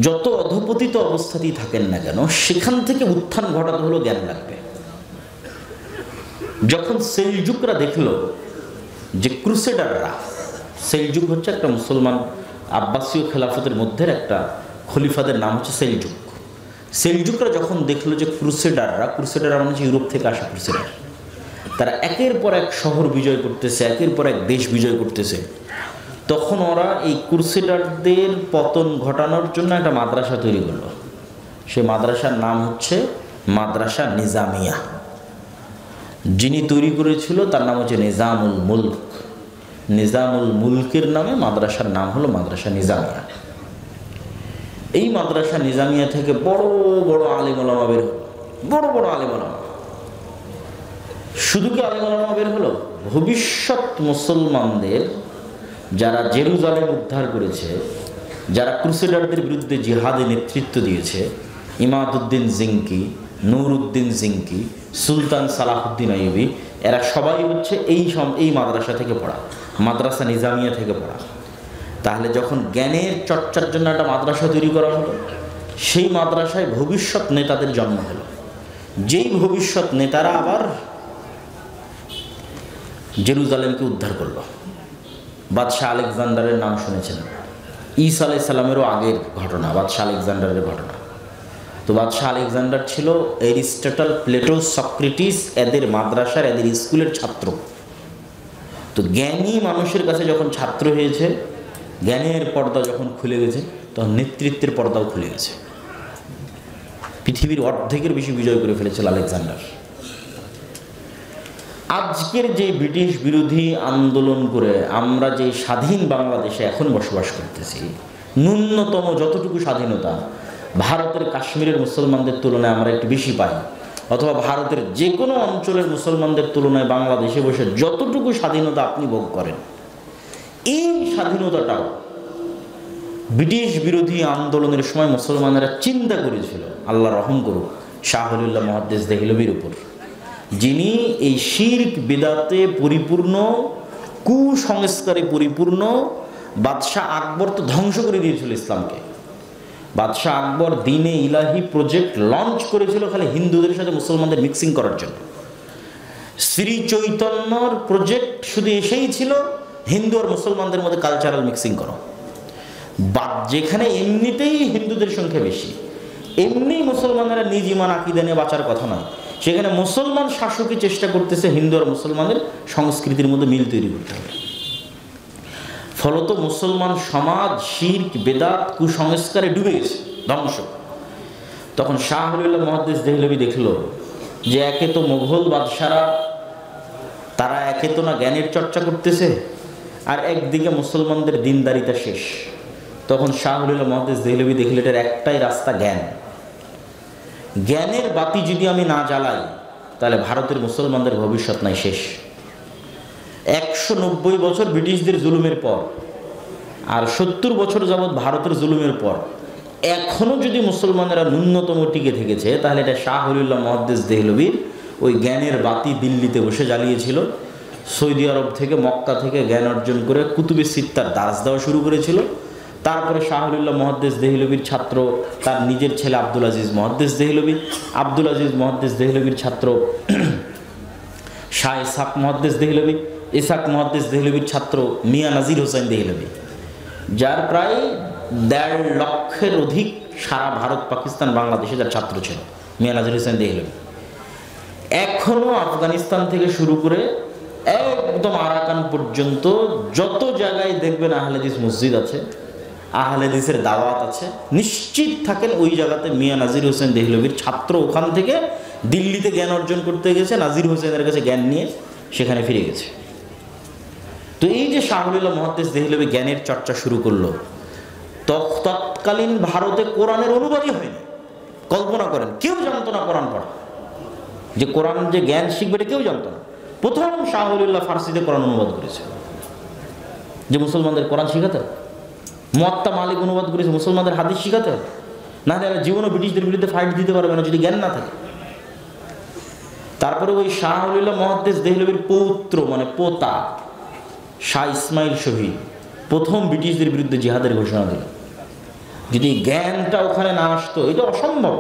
যত অধঃপতিত অবস্থাতেই থাকেন না কেন, সেখান থেকে উত্থান ঘটাতে হলো জ্ঞান লাগবে। যখন সেলজুকরা দেখলো যে ক্রুসেডাররা, সেলজুক হচ্ছে একটা মুসলমান আব্বাসীয় খেলাফতের মধ্যে একটা খলিফাদের নাম হচ্ছে সেলজুক। সেলজুকরা যখন দেখলো যে ক্রুসেডার মানে হচ্ছে ইউরোপ থেকে আসা ক্রুসেডার, তারা একের পর এক শহর বিজয় করতেছে, একের পর এক দেশ বিজয় করতেছে, তখন ওরা এই ক্রুসেডারদের পতন ঘটানোর জন্য একটা মাদ্রাসা তৈরি করলো। সেই মাদ্রাসার নাম হচ্ছে মাদ্রাসা নিজামিয়া। যিনি তৈরি করেছিল তার নাম হচ্ছে নিজামুল মুলক। নিজামুল মুলকের নামে মাদ্রাসার নাম হলো মাদ্রাসা নিজামিয়া। এই মাদ্রাসা নিজামিয়া থেকে বড় বড় আলিম ওলামা বের হলো। বড় বড় আলেম ওলামা। শুধু কি আলেম ওলামা বের হলো, ভবিষ্যৎ মুসলমানদের যারা জেরুজালেম উদ্ধার করেছে, যারা ক্রুসেডারদের বিরুদ্ধে জিহাদে নেতৃত্ব দিয়েছে, ইমাদউদ্দিন জিঙ্কি, নুরউদ্দিন জিঙ্কি, সুলতান সালাহুদ্দিন আইয়ুবী, এরা সবাই হচ্ছে এই মাদ্রাসা থেকে পড়া, মাদ্রাসা নিজামিয়া থেকে পড়া। তাহলে যখন জ্ঞানের চর্চার জন্য একটা মাদ্রাসা তৈরি করা হলো, সেই মাদ্রাসায় ভবিষ্যৎ নেতাদের জন্ম হলো, যেই ভবিষ্যৎ নেতারা আবার জেরুজালেমকে উদ্ধার করলো। বাদশাহ আলেকজান্ডারের নাম শুনেছেন, ঈসা আলাইহিস সালামেরও আগের ঘটনা, বাদশাহ আলেকজান্ডারের ঘটনা। তো বাদশাহ আলেকজান্ডার ছিল এরিস্টটল, প্লেটো, সক্রেটিস এদের মাদ্রাসার, এদের স্কুলের ছাত্র। তো জ্ঞানী মানুষের কাছে যখন ছাত্র হয়েছে, জ্ঞানের পর্দা যখন খুলে গেছে, তখন নেতৃত্বের পর্দাও খুলে গেছে। পৃথিবীর অর্ধেকের বেশি বিজয় করে ফেলেছিল আলেকজান্ডার। আজকের যে ব্রিটিশ বিরোধী আন্দোলন করে আমরা যে স্বাধীন বাংলাদেশে এখন বসবাস করতেছি, ন্যূনতম যতটুকু স্বাধীনতা ভারতের কাশ্মীরের মুসলমানদের তুলনায় আমরা একটু বেশি পাই, অথবা ভারতের যে কোনো অঞ্চলের মুসলমানদের তুলনায় বাংলাদেশে বসে যতটুকু স্বাধীনতা আপনি ভোগ করেন, এই স্বাধীনতাটাও ব্রিটিশ বিরোধী আন্দোলনের সময় মুসলমানেরা চিন্তা করেছিল, আল্লাহ রহম করুক, শাহ ওলিউল্লাহ মুহাদ্দিস দেহলভির উপর, যিনি এই শিরক বিদআতে পরিপূর্ণ, কুসংস্কারে পরিপূর্ণ। বাদশাহ আকবর তো ধ্বংস করে দিয়েছিল ইসলামকে। বাদশাহ আকবর দ্বীনে ইলাহি প্রজেক্ট লঞ্চ করেছিল খালি হিন্দুদের সাথে মুসলমানদের মিক্সিং করার জন্য। শ্রী চৈতন্যর প্রজেক্ট শুধু এসেই ছিল হিন্দু আর মুসলমানদের মধ্যে কালচারাল মিক্সিং করো। যেখানে এমনিতেই হিন্দুদের সংখ্যা বেশি, এমনি মুসলমানেরা নিজ ইমান আকীদা নিয়ে বাঁচার কথা নয়, সেখানে মুসলমান শাসকই চেষ্টা করতেছে হিন্দু আর মুসলমানের সংস্কৃতির মধ্যে মিল তৈরি করতে হবে। ফলত মুসলমান সমাজ শিরক বেদাত কুসংস্কারে ডুবে গেছে, ধ্বংস। তখন শাহ ওলিউল্লাহ মুহাদ্দিস দেহলভী দেখলো যে একে তো মোগল বাদশারা তারা একে তো না জ্ঞানের চর্চা করতেছে, আর একদিকে মুসলমানদের দিনদারিতা শেষ। তখন শাহ ওলিউল্লাহ মুহাদ্দিস দেহলভী দেখলো এটার একটাই রাস্তা, জ্ঞান। জ্ঞানের বাতি যদি আমি না জ্বালাই তাহলে ভারতের মুসলমানদের ভবিষ্যৎ নাই, শেষ। 190 বছর ব্রিটিশদের জুলুমের পর আর 70 বছর যাবৎ ভারতের জুলুমের পর এখনও যদি মুসলমানেরা ন্যূনতম টিকে থেকেছে, তাহলে এটা শাহ ওলিউল্লাহ মুহাদ্দিস দেহলভীর ওই জ্ঞানের বাতি দিল্লিতে বসে জ্বালিয়েছিল। সৌদি আরব থেকে, মক্কা থেকে জ্ঞান অর্জন করে কুতুবে সিত্তার দার্স দেওয়া শুরু করেছিল। তারপরে শাহ ওলিউল্লাহ মুহাদ্দিস দেহলভীর ছাত্র তার নিজের ছেলে আব্দুল আজিজ মুহাদ্দিস দেহলভী, আব্দুল আজিজ মুহাদ্দিস দেহলভীর ছাত্র শাহ ইসহাক মুহাদ্দিস দেহলভী, ইসহাক মুহাদ্দিস দেহলভীর ছাত্র মিয়া নাজির হোসেন দেহলভী, যার প্রায় 1.5 লক্ষের অধিক সারা ভারত, পাকিস্তান, বাংলাদেশে যার ছাত্র ছিল মিয়া নাজির হোসেন দেহলভী। এখনও আফগানিস্তান থেকে শুরু করে একদম আরাকান পর্যন্ত যত জায়গায় দেখবেন আহলে হাদিস মসজিদ আছে, আহলে হাদিসের দাওয়াত আছে, নিশ্চিত থাকেন ওই জায়গাতে মিয়া নাজির হোসেন দেহলভীর ছাত্র ওখান থেকে দিল্লিতে জ্ঞান অর্জন করতে গেছে, নাজির হোসেনের কাছে জ্ঞান নিয়ে সেখানে ফিরে গেছে। তো এই যে শাহ ওলিউল্লাহ মুহাদ্দিস দেহলভী জ্ঞানের চর্চা শুরু করলো, তৎকালীন ভারতে কোরআনের অনুবাদই হয়নি। কল্পনা করেন, কেউ জানতো না কোরআন পড়া, যে কোরআন যে জ্ঞান শিখবে এটা কেউ জানতো না। প্রথম শাহ ওলিউল্লাহ ফার্সিতে কোরআন অনুবাদ করেছে, যে মুসলমানদের কোরআন শিখাতে। মুয়াত্তা মালিক অনুবাদ করেছে, মুসলমানদের হাদিস শিখাতে। না হলে জীবনও ব্রিটিশদের বিরুদ্ধে ফাইট দিতে পারবে না যদি জ্ঞান না থাকে। তারপরে ওই শাহ ওলিউল্লাহ মুহাদ্দিস দেহলভীর পৌত্র মানে পোতা শাহ ইসমাইল শহীদ প্রথম ব্রিটিশদের বিরুদ্ধে জিহাদের ঘোষণা দিল। যদি জ্ঞানটা ওখানে না আসতো, এটা অসম্ভব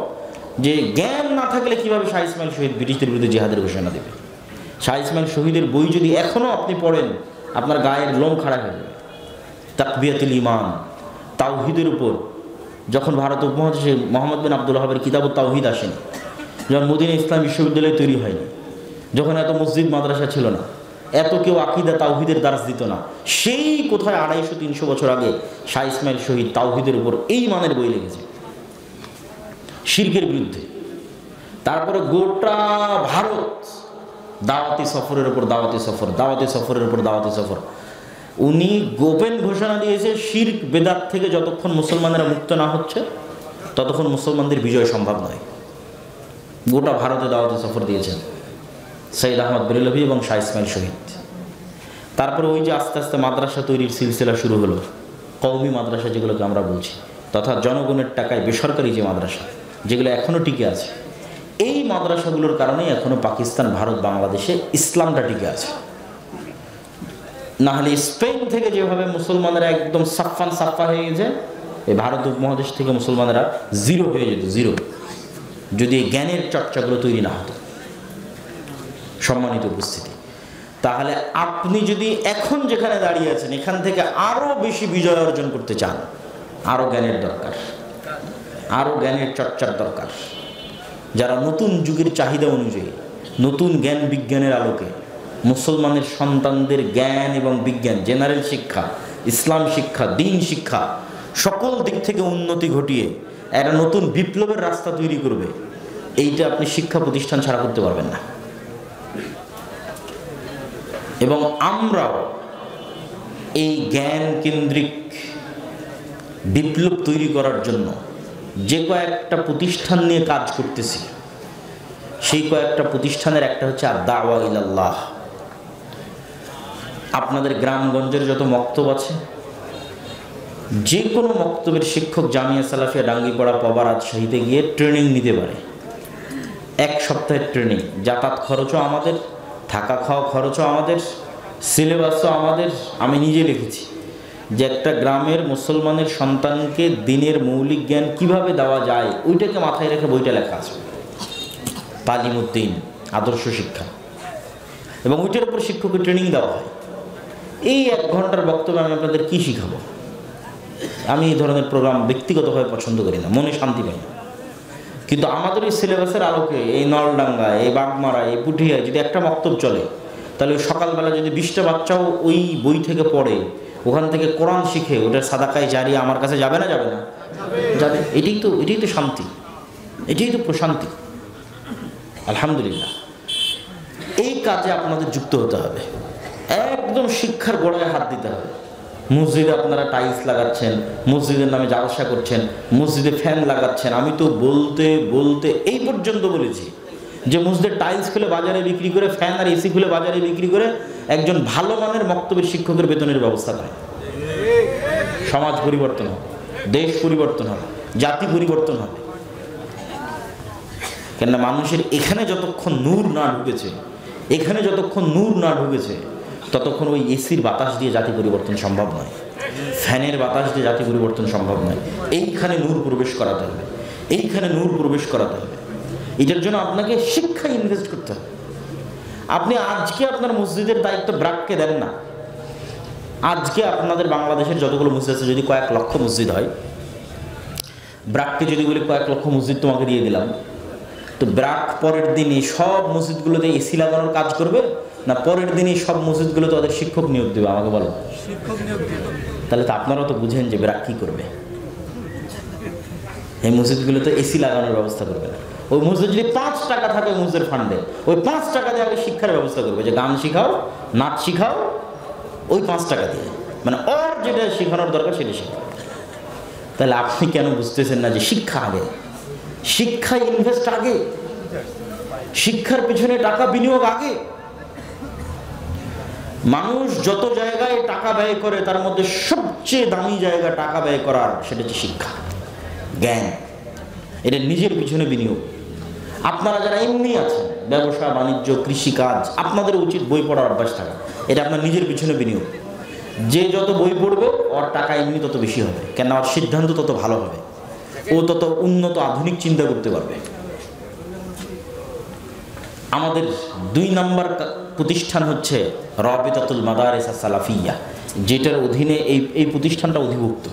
যে জ্ঞান না থাকলে কিভাবে শাহ ইসমাইল শহীদ ব্রিটিশদের বিরুদ্ধে জিহাদের ঘোষণা দেবে। শাহ ইসমাইল শহীদের বই যদি এখনও আপনি পড়েন, আপনার গায়ের লোম খাড়া হয়ে যাবে। তাকবিয়াতুল ঈমান, তাওহীদের উপর যখন ভারত উপমহাদেশে মোহাম্মদ বিন আব্দুল ওয়াহাবের কিতাবুত তাওহীদ আসেন, যখন মদিনা ইসলাম বিশ্ববিদ্যালয় তৈরি হয়নি, যখন এত মসজিদ মাদ্রাসা ছিল না, এত কেউ আকীদা তাওহীদের দার্স দিত না, সেই কোথায় 250-300 বছর আগে শাহ ইসমাইল শহীদ তাওহীদের উপর এই মানের বই লিখেছে শিরকের বিরুদ্ধে। তারপরে গোটা ভারত দাওয়াতি সফরের উপর দাওয়াতি সফর, দাওয়াতি সফরের উপর দাওয়াতি সফর। উনি গোপন ঘোষণা দিয়েছে শিরক বেদাত থেকে যতক্ষণ মুসলমানেরা মুক্ত না হচ্ছে ততক্ষণ মুসলমানদের বিজয় সম্ভব নয়। গোটা ভারতে দাওয়াতে সফর দিয়েছেন সৈয়দ আহমদ বেরেলভী এবং শাহ ইসমাইল শহীদ। তারপরে ওই যে আস্তে আস্তে মাদ্রাসা তৈরির সিলসিলা শুরু হলো, কওমি মাদ্রাসা যেগুলোকে আমরা বলছি, তথা জনগণের টাকায় বেসরকারি যে মাদ্রাসা যেগুলো এখনও টিকে আছে, এই মাদ্রাসাগুলোর কারণেই এখনও পাকিস্তান, ভারত, বাংলাদেশে ইসলামটা টিকে আছে। নাহলে স্পেন থেকে যেভাবে মুসলমানেরা একদম সাফা হয়ে গেছে, এই ভারত উপমহাদেশ থেকে মুসলমানেরা জিরো হয়ে যেত, জিরো, যদি এই জ্ঞানের চর্চাগুলো তৈরি না হতো। সম্মানিত উপস্থিতি, তাহলে আপনি যদি এখন যেখানে দাঁড়িয়ে আছেন এখান থেকে আরও বেশি বিজয় অর্জন করতে চান, আরও জ্ঞানের দরকার, আরও জ্ঞানের চর্চার দরকার। যারা নতুন যুগের চাহিদা অনুযায়ী নতুন জ্ঞান বিজ্ঞানের আলোকে মুসলমানের সন্তানদের জ্ঞান এবং বিজ্ঞান, জেনারেল শিক্ষা, ইসলাম শিক্ষা, দ্বীন শিক্ষা সকল দিক থেকে উন্নতি ঘটিয়ে একটা নতুন বিপ্লবের রাস্তা তৈরি করবে, এইটা আপনি শিক্ষা প্রতিষ্ঠান ছাড়া করতে পারবেন না। এবং আমরাও এই জ্ঞান কেন্দ্রিক বিপ্লব তৈরি করার জন্য যে কয়েকটা প্রতিষ্ঠান নিয়ে কাজ করতেছি, সেই কয়েকটা প্রতিষ্ঠানের একটা হচ্ছে আদ-দাওয়া ইলাল্লাহ। আপনাদের গ্রামগঞ্জের যত মক্তব আছে, যে কোনো মক্তবের শিক্ষক জামিয়া সালাফিয়া ডাঙ্গিপাড়া, পবা, রাজশাহীতে গিয়ে ট্রেনিং নিতে পারে। 1 সপ্তাহের ট্রেনিং, যাতায়াত খরচও আমাদের, থাকা খাওয়া খরচও আমাদের, সিলেবাসও আমাদের। আমি নিজে লিখেছি যে একটা গ্রামের মুসলমানের সন্তানকে দিনের মৌলিক জ্ঞান কিভাবে দেওয়া যায়, ওইটাকে মাথায় রেখে বইটা লেখা আছে, তালিমউদ্দিন, আদর্শ শিক্ষা। এবং ওইটার উপর শিক্ষকের ট্রেনিং দেওয়া হয়। এই 1 ঘন্টার বক্তব্যে আমি আপনাদের কী শিখাবো? আমি এই ধরনের প্রোগ্রাম ব্যক্তিগতভাবে পছন্দ করি না, মনে শান্তি পাই না। কিন্তু আমাদের এই সিলেবাসের আলোকে এই নলডাঙ্গা, এই বাগমারা, এই পুঠিয়ায় যদি একটা বক্তব্য চলে, তাহলে ওই সকালবেলা যদি 20টা বাচ্চাও ওই বই থেকে পড়ে, ওখান থেকে কোরআন শিখে, ওটার সাদাকায় জারিয়া আমার কাছে যাবে না? যাবে না? যাবে। এটাই তো শান্তি, এটাই তো প্রশান্তি। আলহামদুলিল্লাহ, এই কাজে আপনাদের যুক্ত হতে হবে, একদম শিক্ষার গোড়ায় হাত দিতে হবে। মসজিদে আপনারা টাইলস লাগাচ্ছেন, মসজিদের নামে জালসা করছেন, মসজিদে ফ্যান লাগাচ্ছেন। আমি তো বলতে বলতে এই পর্যন্ত বলেছি যে মসজিদের টাইলস খুলে বাজারে বিক্রি করে, ফ্যান আর এসি খুলে বাজারে বিক্রি করে একজন ভালো মানের মক্তবের শিক্ষকের বেতনের ব্যবস্থা করে। সমাজ পরিবর্তন হবে, দেশ পরিবর্তন হবে, জাতি পরিবর্তন হবে। কেননা মানুষের এখানে যতক্ষণ নূর না ঢুকেছে, এখানে যতক্ষণ নূর না ঢুকেছে, ততক্ষণ ওই এসির বাতাস দিয়ে জাতি পরিবর্তন সম্ভব নয়, ফ্যানের বাতাস দিয়ে জাতি পরিবর্তন সম্ভব নয়। এইখানে নূর প্রবেশ করাতে হবে, এইখানে নূর প্রবেশ করাতে হবে। এটার জন্য আপনাকে শিক্ষায় ইনভেস্ট করতে হবে। আপনি আজকে আপনার মসজিদের দায়িত্ব ব্রাককে দেন না। আজকে আপনাদের বাংলাদেশের যতগুলো মসজিদ আছে, যদি কয়েক লক্ষ মসজিদ হয়, ব্রাককে যদি বলি কয়েক লক্ষ মসজিদ তোমাকে দিয়ে দিলাম, তো ব্রাক পরের দিনই সব মসজিদগুলোতে এসি লাগানোর কাজ করবে, না পরের দিনই সব মসজিদগুলোতে ওদের শিক্ষক নিয়োগ দেবে? আমাকে বলো। তাহলে তো আপনারাও তো বুঝেন যে ব্রাক কী করবে। এই মসজিদগুলোতে এসি লাগানোর ব্যবস্থা করবে না। ওই মসজিদ যদি 5 টাকা থাকে মসজিদের ফান্ডে, ওই 5 টাকা দিয়ে আগে শিক্ষার ব্যবস্থা করবে, যে গান শিখাও, নাচ শিখাও, ওই 5 টাকা দিয়ে, মানে ওর যেটা শেখানোর দরকার সেটা শেখাও। তাহলে আপনি কেন বুঝতেছেন না যে শিক্ষা আগে, শিক্ষা ইনভেস্ট আগে, শিক্ষার পিছনে টাকা বিনিয়োগ আগে। মানুষ যত জায়গায় টাকা ব্যয় করে, তার মধ্যে সবচেয়ে দামি জায়গা টাকা ব্যয় করার, সেটা হচ্ছে শিক্ষা, জ্ঞান। এটা নিজের পিছনে বিনিয়োগ। আপনারা যারা এমনি আছেন, ব্যবসা বাণিজ্য, কৃষিকাজ, আপনাদের উচিত বই পড়ার অভ্যাস থাকা। এটা আপনার নিজের পিছনে বিনিয়োগ। যে যত বই পড়বে, ওর টাকা এমনি তত বেশি হবে, কেন ওর সিদ্ধান্ত তত ভালো হবে, ও তত উন্নত আধুনিক চিন্তা করতে পারবে। আমাদের 2 নম্বর প্রতিষ্ঠান হচ্ছে রাবিতাতুল মাদারিস আস-সালাফিয়া, যেটার অধীনে এই প্রতিষ্ঠানটা অধিভুক্ত।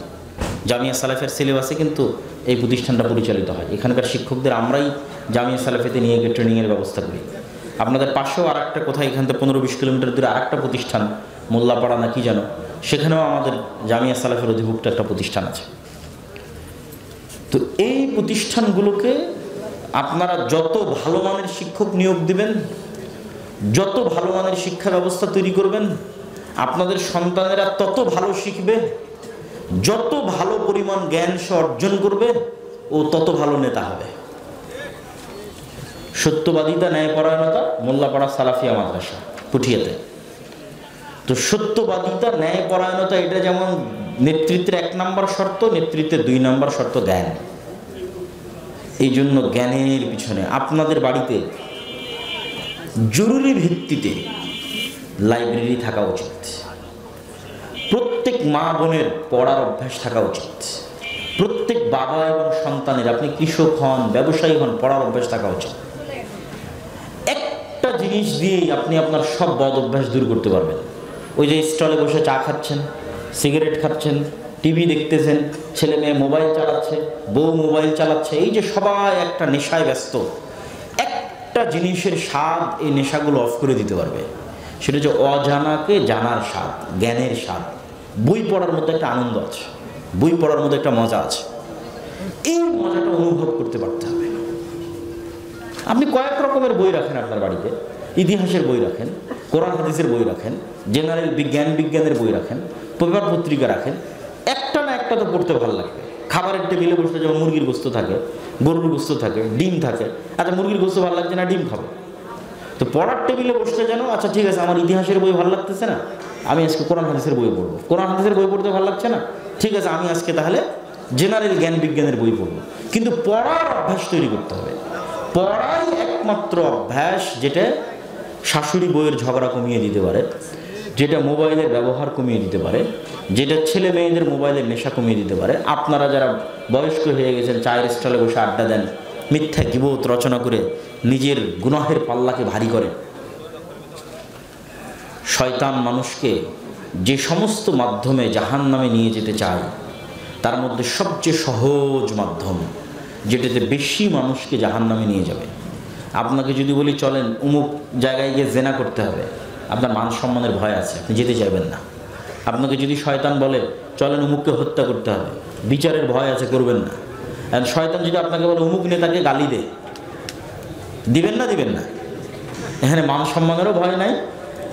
জামিয়া সালাফের সিলেবাসে কিন্তু এই প্রতিষ্ঠানটা পরিচালিত হয়। এখানকার শিক্ষকদের আমরাই জামিয়া সালাফিতে নিয়ে গিয়ে ট্রেনিংয়ের ব্যবস্থা করি। আপনাদের পাশেও আর একটা কোথায়, এখান থেকে 15-20 কিলোমিটার দূরে আর একটা প্রতিষ্ঠান, মোল্লাপাড়া না কি যেন, সেখানেও আমাদের জামিয়া সালাফের অধিভুক্ত একটা প্রতিষ্ঠান আছে। তো এই প্রতিষ্ঠানগুলোকে আপনারা যত ভালো মানের শিক্ষক নিয়োগ দিবেন, যত ভালো মানের শিক্ষা ব্যবস্থা তৈরি করবেন, আপনাদের সন্তানেরা তত ভালো শিখবে। যত ভালো পরিমাণ জ্ঞান সে অর্জন করবে, ও তত ভালো নেতা হবে। সত্যবাদিতা, ন্যায়পরায়ণতা, মোল্লাপাড়া সালাফিয়া মাদ্রাসা পুঠিয়াতে। তো সত্যবাদিতা, ন্যায়পরায়ণতা এটা যেমন নেতৃত্বের 1 নম্বর শর্ত, নেতৃত্বের 2 নম্বর শর্ত জ্ঞান। এই জন্য জ্ঞানের পিছনে আপনাদের বাড়িতে জরুরি ভিত্তিতে লাইব্রেরি থাকা উচিত। প্রত্যেক মা বোনের পড়ার অভ্যাস থাকা উচিত। প্রত্যেক বাবা এবং সন্তানের, আপনি কৃষক হন, ব্যবসায়ী হন, পড়ার অভ্যাস থাকা উচিত। একটা জিনিস দিয়েই আপনি আপনার সব বদ অভ্যাস দূর করতে পারবেন। ওই যে স্টলে বসে চা খাচ্ছেন, সিগারেট খাচ্ছেন, টিভি দেখতেছেন, ছেলে মেয়ে মোবাইল চালাচ্ছে, বউ মোবাইল চালাচ্ছে, এই যে সবাই একটা নেশায় ব্যস্ত, একটা জিনিসের স্বাদ এই নেশাগুলো অফ করে দিতে পারবে। সেটা হচ্ছে অজানাকে জানার স্বাদ, জ্ঞানের স্বাদ। বই পড়ার মধ্যে একটা আনন্দ আছে, বই পড়ার মধ্যে একটা মজা আছে। এই মজাটা অনুভব করতে পারতে হবে। আপনি কয়েক রকমের বই রাখেন আপনার বাড়িতে, ইতিহাসের বই রাখেন, কোরআন হাদিসের বই রাখেন, জেনারেল বিজ্ঞানের বই রাখেন, পেপার পত্রিকা রাখেন, একটা না একটা তো পড়তে ভালো লাগবে। খাবারের টেবিলে বসলে যেমন মুরগির গোস্ত থাকে, গরুর গোস্ত থাকে, ডিম থাকে, আচ্ছা মুরগির গোস্ত ভালো লাগছে না, ডিম খাবো। তো পড়ার টেবিলে বসলে যেন, আচ্ছা ঠিক আছে আমার ইতিহাসের বই ভালো লাগতেছে না, আমি আজকে কোরআন হাদিসের বই পড়বো। কোরআন হাদিসের বই পড়তে ভালো লাগছে না, ঠিক আছে আমি আজকে তাহলে জেনারেল জ্ঞান বিজ্ঞানের বই পড়বো। কিন্তু পড়ার অভ্যাস তৈরি করতে হবে। পড়াই একমাত্র অভ্যাস যেটা শাশুড়ি বইয়ের ঝগড়া কমিয়ে দিতে পারে, যেটা মোবাইলের ব্যবহার কমিয়ে দিতে পারে, যেটা ছেলে মেয়েদের মোবাইলের নেশা কমিয়ে দিতে পারে। আপনারা যারা বয়স্ক হয়ে গেছেন, চায়ের স্টলে বসে আড্ডা দেন, মিথ্যা গীবত রচনা করে নিজের গুনাহের পাল্লাকে ভারী করেন। শয়তান মানুষকে যে সমস্ত মাধ্যমে জাহান্নামে নিয়ে যেতে চায়, তার মধ্যে সবচেয়ে সহজ মাধ্যম, যেটাতে বেশি মানুষকে জাহান্নামে নিয়ে যাবে। আপনাকে যদি বলি চলেন অমুক জায়গায় গিয়ে জেনা করতে হবে, আপনার মান সম্মানের ভয় আছে, আপনি যেতে চাইবেন না। আপনাকে যদি শয়তান বলে চলেন অমুককে হত্যা করতে হবে, বিচারের ভয় আছে, করবেন না। আর শয়তান যদি আপনাকে বলে অমুক নেতাকে গালি দে, দিবেন না? দিবেন না। এখানে মান সম্মানেরও ভয় নাই,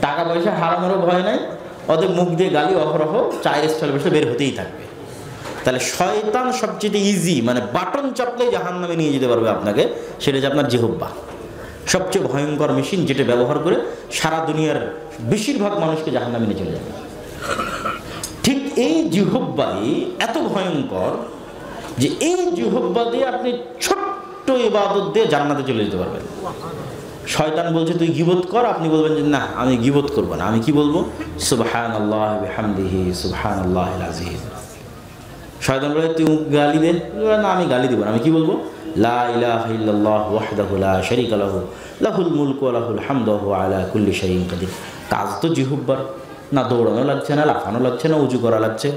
টাকা পয়সা হারানোরও ভয় নাই, ওদের মুখ দিয়ে গালি অহরহ চায়ের স্টলে বসে বের হতেই থাকবে। তাহলে শয়তান সবচেয়ে ইজি, মানে বাটন চাপলেই জাহান্নামে নিয়ে যেতে পারবে আপনাকে, সেটা যে আপনার জিহ্বা। সবচেয়ে ভয়ঙ্কর মেশিন, যেটা ব্যবহার করে সারা দুনিয়ার বেশিরভাগ মানুষকে জাহান্নামে নিয়ে চলে যাবে। ঠিক এই জিহ্বাই এত ভয়ঙ্কর যে এই জিহ্বা দিয়ে আপনি ছোট্ট ইবাদত দিয়ে জান্নাতে চলে যেতে পারবেন। শয়তান বলছে তুই গীবত কর, আপনি বলবেন যে না আমি গীবত করব না, আমি কি বলবো? সুবহানাল্লাহ বিহামদিহি সুবহানাল্লাহিল আযীম। শয়তান বলে তুই গালি দে, না আমি গালি দিব না, আমি কি বলবো? লা ইলাহা ইল্লাল্লাহু ওয়াহদাহু লা শারীকা লাহু লাহুল মুলকু ওয়া লাহুল হামদু ওয়া হুয়া আলা কুল্লি শাইইন কাদির। কাজ তো জিহ্বার, না দৌড়ানো লাগছে, না লাফানো লাগছে, না উজু করা লাগছে।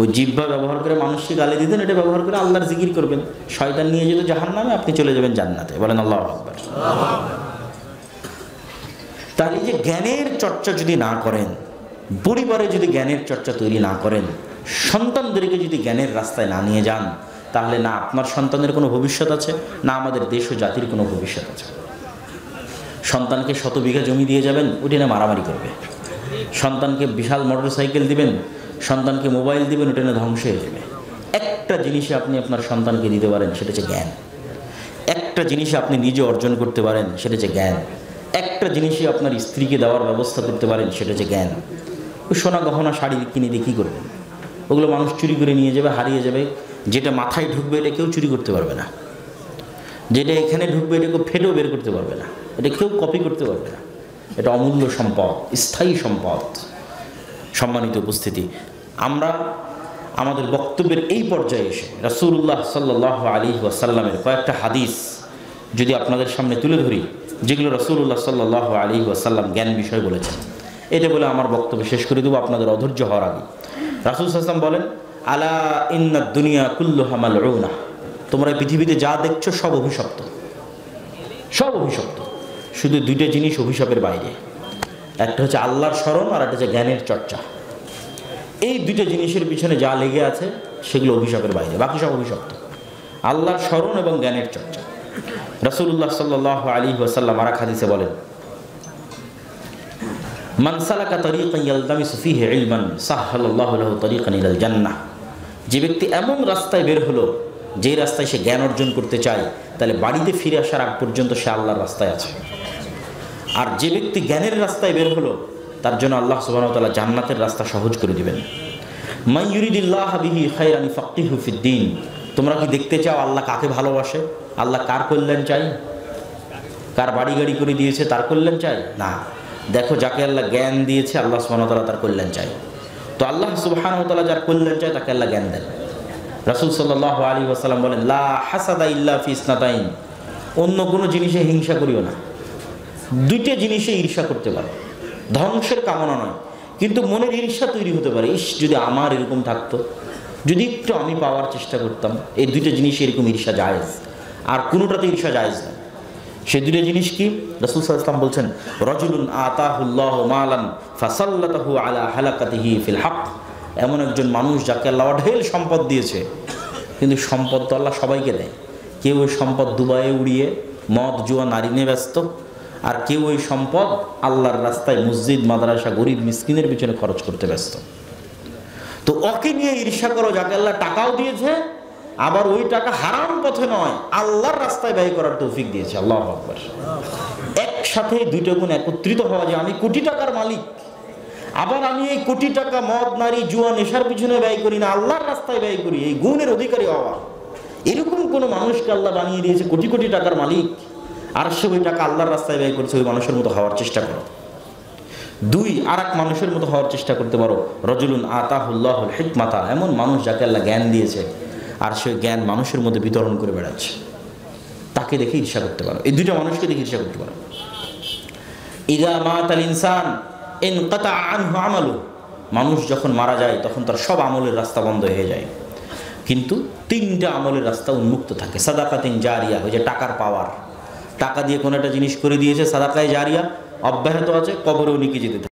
ওই জিহ্বা ব্যবহার করে মানুষকে গালি দিতেন, এটা ব্যবহার করে আল্লাহর জিকির করবেন। শয়তান নিয়ে যেত জাহান্নামে, আপনি চলে যাবেন জান্নাতে। বলেন আল্লাহু আকবার। তাহলে যে জ্ঞানের চর্চা যদি না করেন, পরিবারে যদি জ্ঞানের চর্চা তৈরি না করেন, সন্তানদেরকে যদি জ্ঞানের রাস্তায় না নিয়ে যান, তাহলে না আপনার সন্তানের কোনো ভবিষ্যৎ আছে, না আমাদের দেশ ও জাতির কোনো ভবিষ্যৎ আছে। সন্তানকে 100 বিঘা জমি দিয়ে যাবেন, ওটা না মারামারি করবে। সন্তানকে বিশাল মোটরসাইকেল দিবেন, সন্তানকে মোবাইল দিবেন, ওটা না ধ্বংস হয়ে যাবে। একটা জিনিসে আপনি আপনার সন্তানকে দিতে পারেন, সেটা হচ্ছে জ্ঞান। একটা জিনিসে আপনি নিজে অর্জন করতে পারেন, সেটা হচ্ছে জ্ঞান। একটা জিনিসে আপনার স্ত্রীকে দেওয়ার ব্যবস্থা করতে পারেন, সেটা হচ্ছে জ্ঞান। ওই সোনা গহনা শাড়ি কিনে দিয়ে কী করবেন? ওগুলো মানুষ চুরি করে নিয়ে যাবে, হারিয়ে যাবে। যেটা মাথায় ঢুকবে এটা কেউ চুরি করতে পারবে না, যেটা এখানে ঢুকবে এটা কেউ ফেটেও বের করতে পারবে না, এটা কেউ কপি করতে পারবে না। এটা অমূল্য সম্পদ, স্থায়ী সম্পদ। সম্মানিত উপস্থিতি, আমরা আমাদের বক্তব্যের এই পর্যায়ে এসে রাসূলুল্লাহ সাল্লাল্লাহু আলাইহি ওয়াসাল্লামের কয়েকটা হাদিস যদি আপনাদের সামনে তুলে ধরি, যেগুলো রাসূলুল্লাহ সাল্লাল্লাহু আলাইহি ওয়াসাল্লাম জ্ঞান বিষয় বলেছেন, এটা বলে আমার বক্তব্য শেষ করে দেবো আপনাদের অধৈর্য হওয়ার আগে। রাসূল সাল্লাল্লাহু আলাইহি ওয়াসাল্লাম বলেন, আলা ইন্নাদ দুনিয়া কুল্লুহা মালউনা, তোমরা পৃথিবীতে যা দেখছো সব অভিশপ্ত, সব অভিশপ্ত। শুধু দুইটা জিনিস অভিশাপের বাইরে, একটা হচ্ছে আল্লাহর স্মরণ, আর একটা হচ্ছে জ্ঞানের চর্চা। এই দুইটা জিনিসের পিছনে যা লেগে আছে সেগুলো অভিশাপের বাইরে, বাকি সব অভিশপ্ত। আল্লাহর স্মরণ এবং জ্ঞানের চর্চা। রাসূলুল্লাহ সাল্লাল্লাহু আলাইহি ওয়াসাল্লাম আর এক হাদিসে বলেন, মান সালাকা তারিকান ইয়ালতামিসু ফীহি ইলমান সাহহালাল্লাহু লাহু তারিকান ইলাল জান্নাহ। যে ব্যক্তি এমন রাস্তায় বের হলো যেই রাস্তায় সে জ্ঞান অর্জন করতে চায়, তাহলে বাড়িতে ফিরে আসার আগ পর্যন্ত সে আল্লাহর রাস্তায় আছে। আর যে ব্যক্তি জ্ঞানের রাস্তায় বের হলো, তার জন্য আল্লাহ সুবহানাহু ওয়া তাআলা জান্নাতের রাস্তা সহজ করে দিবেন। মান ইউরিদিল্লাহু বিহি খায়রান ইফাক্কিহু ফিদ্দীন। তোমরা কি দেখতে চাও আল্লাহ কাকে ভালোবাসে? আল্লাহ কার কল্যাণ চাই? কার বাড়ি গাড়ি করে দিয়েছে তার কল্যাণ চাই? না, দেখো যাকে আল্লাহ জ্ঞান দিয়েছে আল্লাহ সুবহানাহু ওয়া তাআলা তার কল্যাণ চাই। তো আল্লাহ সুবহানাহু ওয়া তাআলা যার কল্যাণ চায় তাকে আল্লাহ জ্ঞান দেন। রাসূল সাল্লাল্লাহু আলাইহি ওয়াসাল্লাম বলেন, লা হাসাদা ইল্লা ফি ইসনাতাইন। অন্য কোনো জিনিসে হিংসা করিও না, দুইটা জিনিসে ঈর্ষা করতে পারো, ধ্বংসের কামনা নয়, কিন্তু মনের ঈর্ষা তৈরি হতে পারে, ইস যদি আমার এরকম থাকতো, যদি একটু আমি পাওয়ার চেষ্টা করতাম। এই দুইটা জিনিস এরকম ঈর্ষা জায়েজ, আর কোনোটাতে ঈর্ষা জায়েজ না। সে দুইটা জিনিস কি? রাসূল সাল্লাল্লাহু আলাইহি ওয়াসাল্লাম বলছেন, রাজুলুন আতাহুল্লাহু মালান ফাসাল্লাতাহু আলা হালাকাতিহি ফিল হক। এমন একজন মানুষ যাকে আল্লাহ অঢেল সম্পদ দিয়েছে, কিন্তু সম্পদ তো আল্লাহ সবাইকে দেয়। কেউ ওই সম্পদ দুবাইয়ে উড়িয়ে মদ জুয়া নারী নিয়ে ব্যস্ত, আর কেউ ওই সম্পদ আল্লাহর রাস্তায় মসজিদ মাদ্রাসা গরিব মিসকিনের পিছনে খরচ করতে ব্যস্ত। তো ওকে নিয়ে ঈর্ষা করো যাকে আল্লাহ টাকাও দিয়েছে, আবার ওই টাকা হারাম পথে নয় আল্লাহর রাস্তায় ব্যয় করার তৌফিক দিয়েছে। আল্লাহু আকবার। একসাথে দুইটা গুণ একত্রিত হওয়া, যে আমি কোটি টাকার মালিক, আবার আমি এই কোটি টাকা মদ নারী জুয়া নেশার পিছনে ব্যয় করি না, আল্লাহর রাস্তায় ব্যয় করি, এই গুণের অধিকারী হওয়া। এরকম কোনো মানুষকে আল্লাহ বানিয়ে দিয়েছে কোটি কোটি টাকার মালিক, আর সে ওই টাকা আল্লাহর রাস্তায় ব্যয় করছে, ওই মানুষের মতো হওয়ার চেষ্টা করো। দুই, আর এক মানুষের মতো হওয়ার চেষ্টা করতে পারো, রজুলুন আতাহুল্লাহুল হিকমাতা। এমন মানুষ যাকে আল্লাহ জ্ঞান দিয়েছে, আর সে জ্ঞান মানুষের মধ্যে বিতরণ করে বেড়াচ্ছে, তাকে দেখে ঈর্ষা করতে পারো। এই দুইটা মানুষকে দেখে ঈর্ষা করতে পারো। ইযা মাতাল ইনসান ইনকাতা আনহু আমালু। মানুষ যখন মারা যায় তখন তার সব আমলের রাস্তা বন্ধ হয়ে যায়, কিন্তু তিনটা আমলের রাস্তা উন্মুক্ত থাকে। সাদাকাতিন জারিয়া, ওই যে টাকার পাওয়ার, টাকা দিয়ে কোনো একটা জিনিস করে দিয়েছে, সাদাকায়ে জারিয়া অব্যাহত আছে, কবরেও নিকে যেতে থাকে।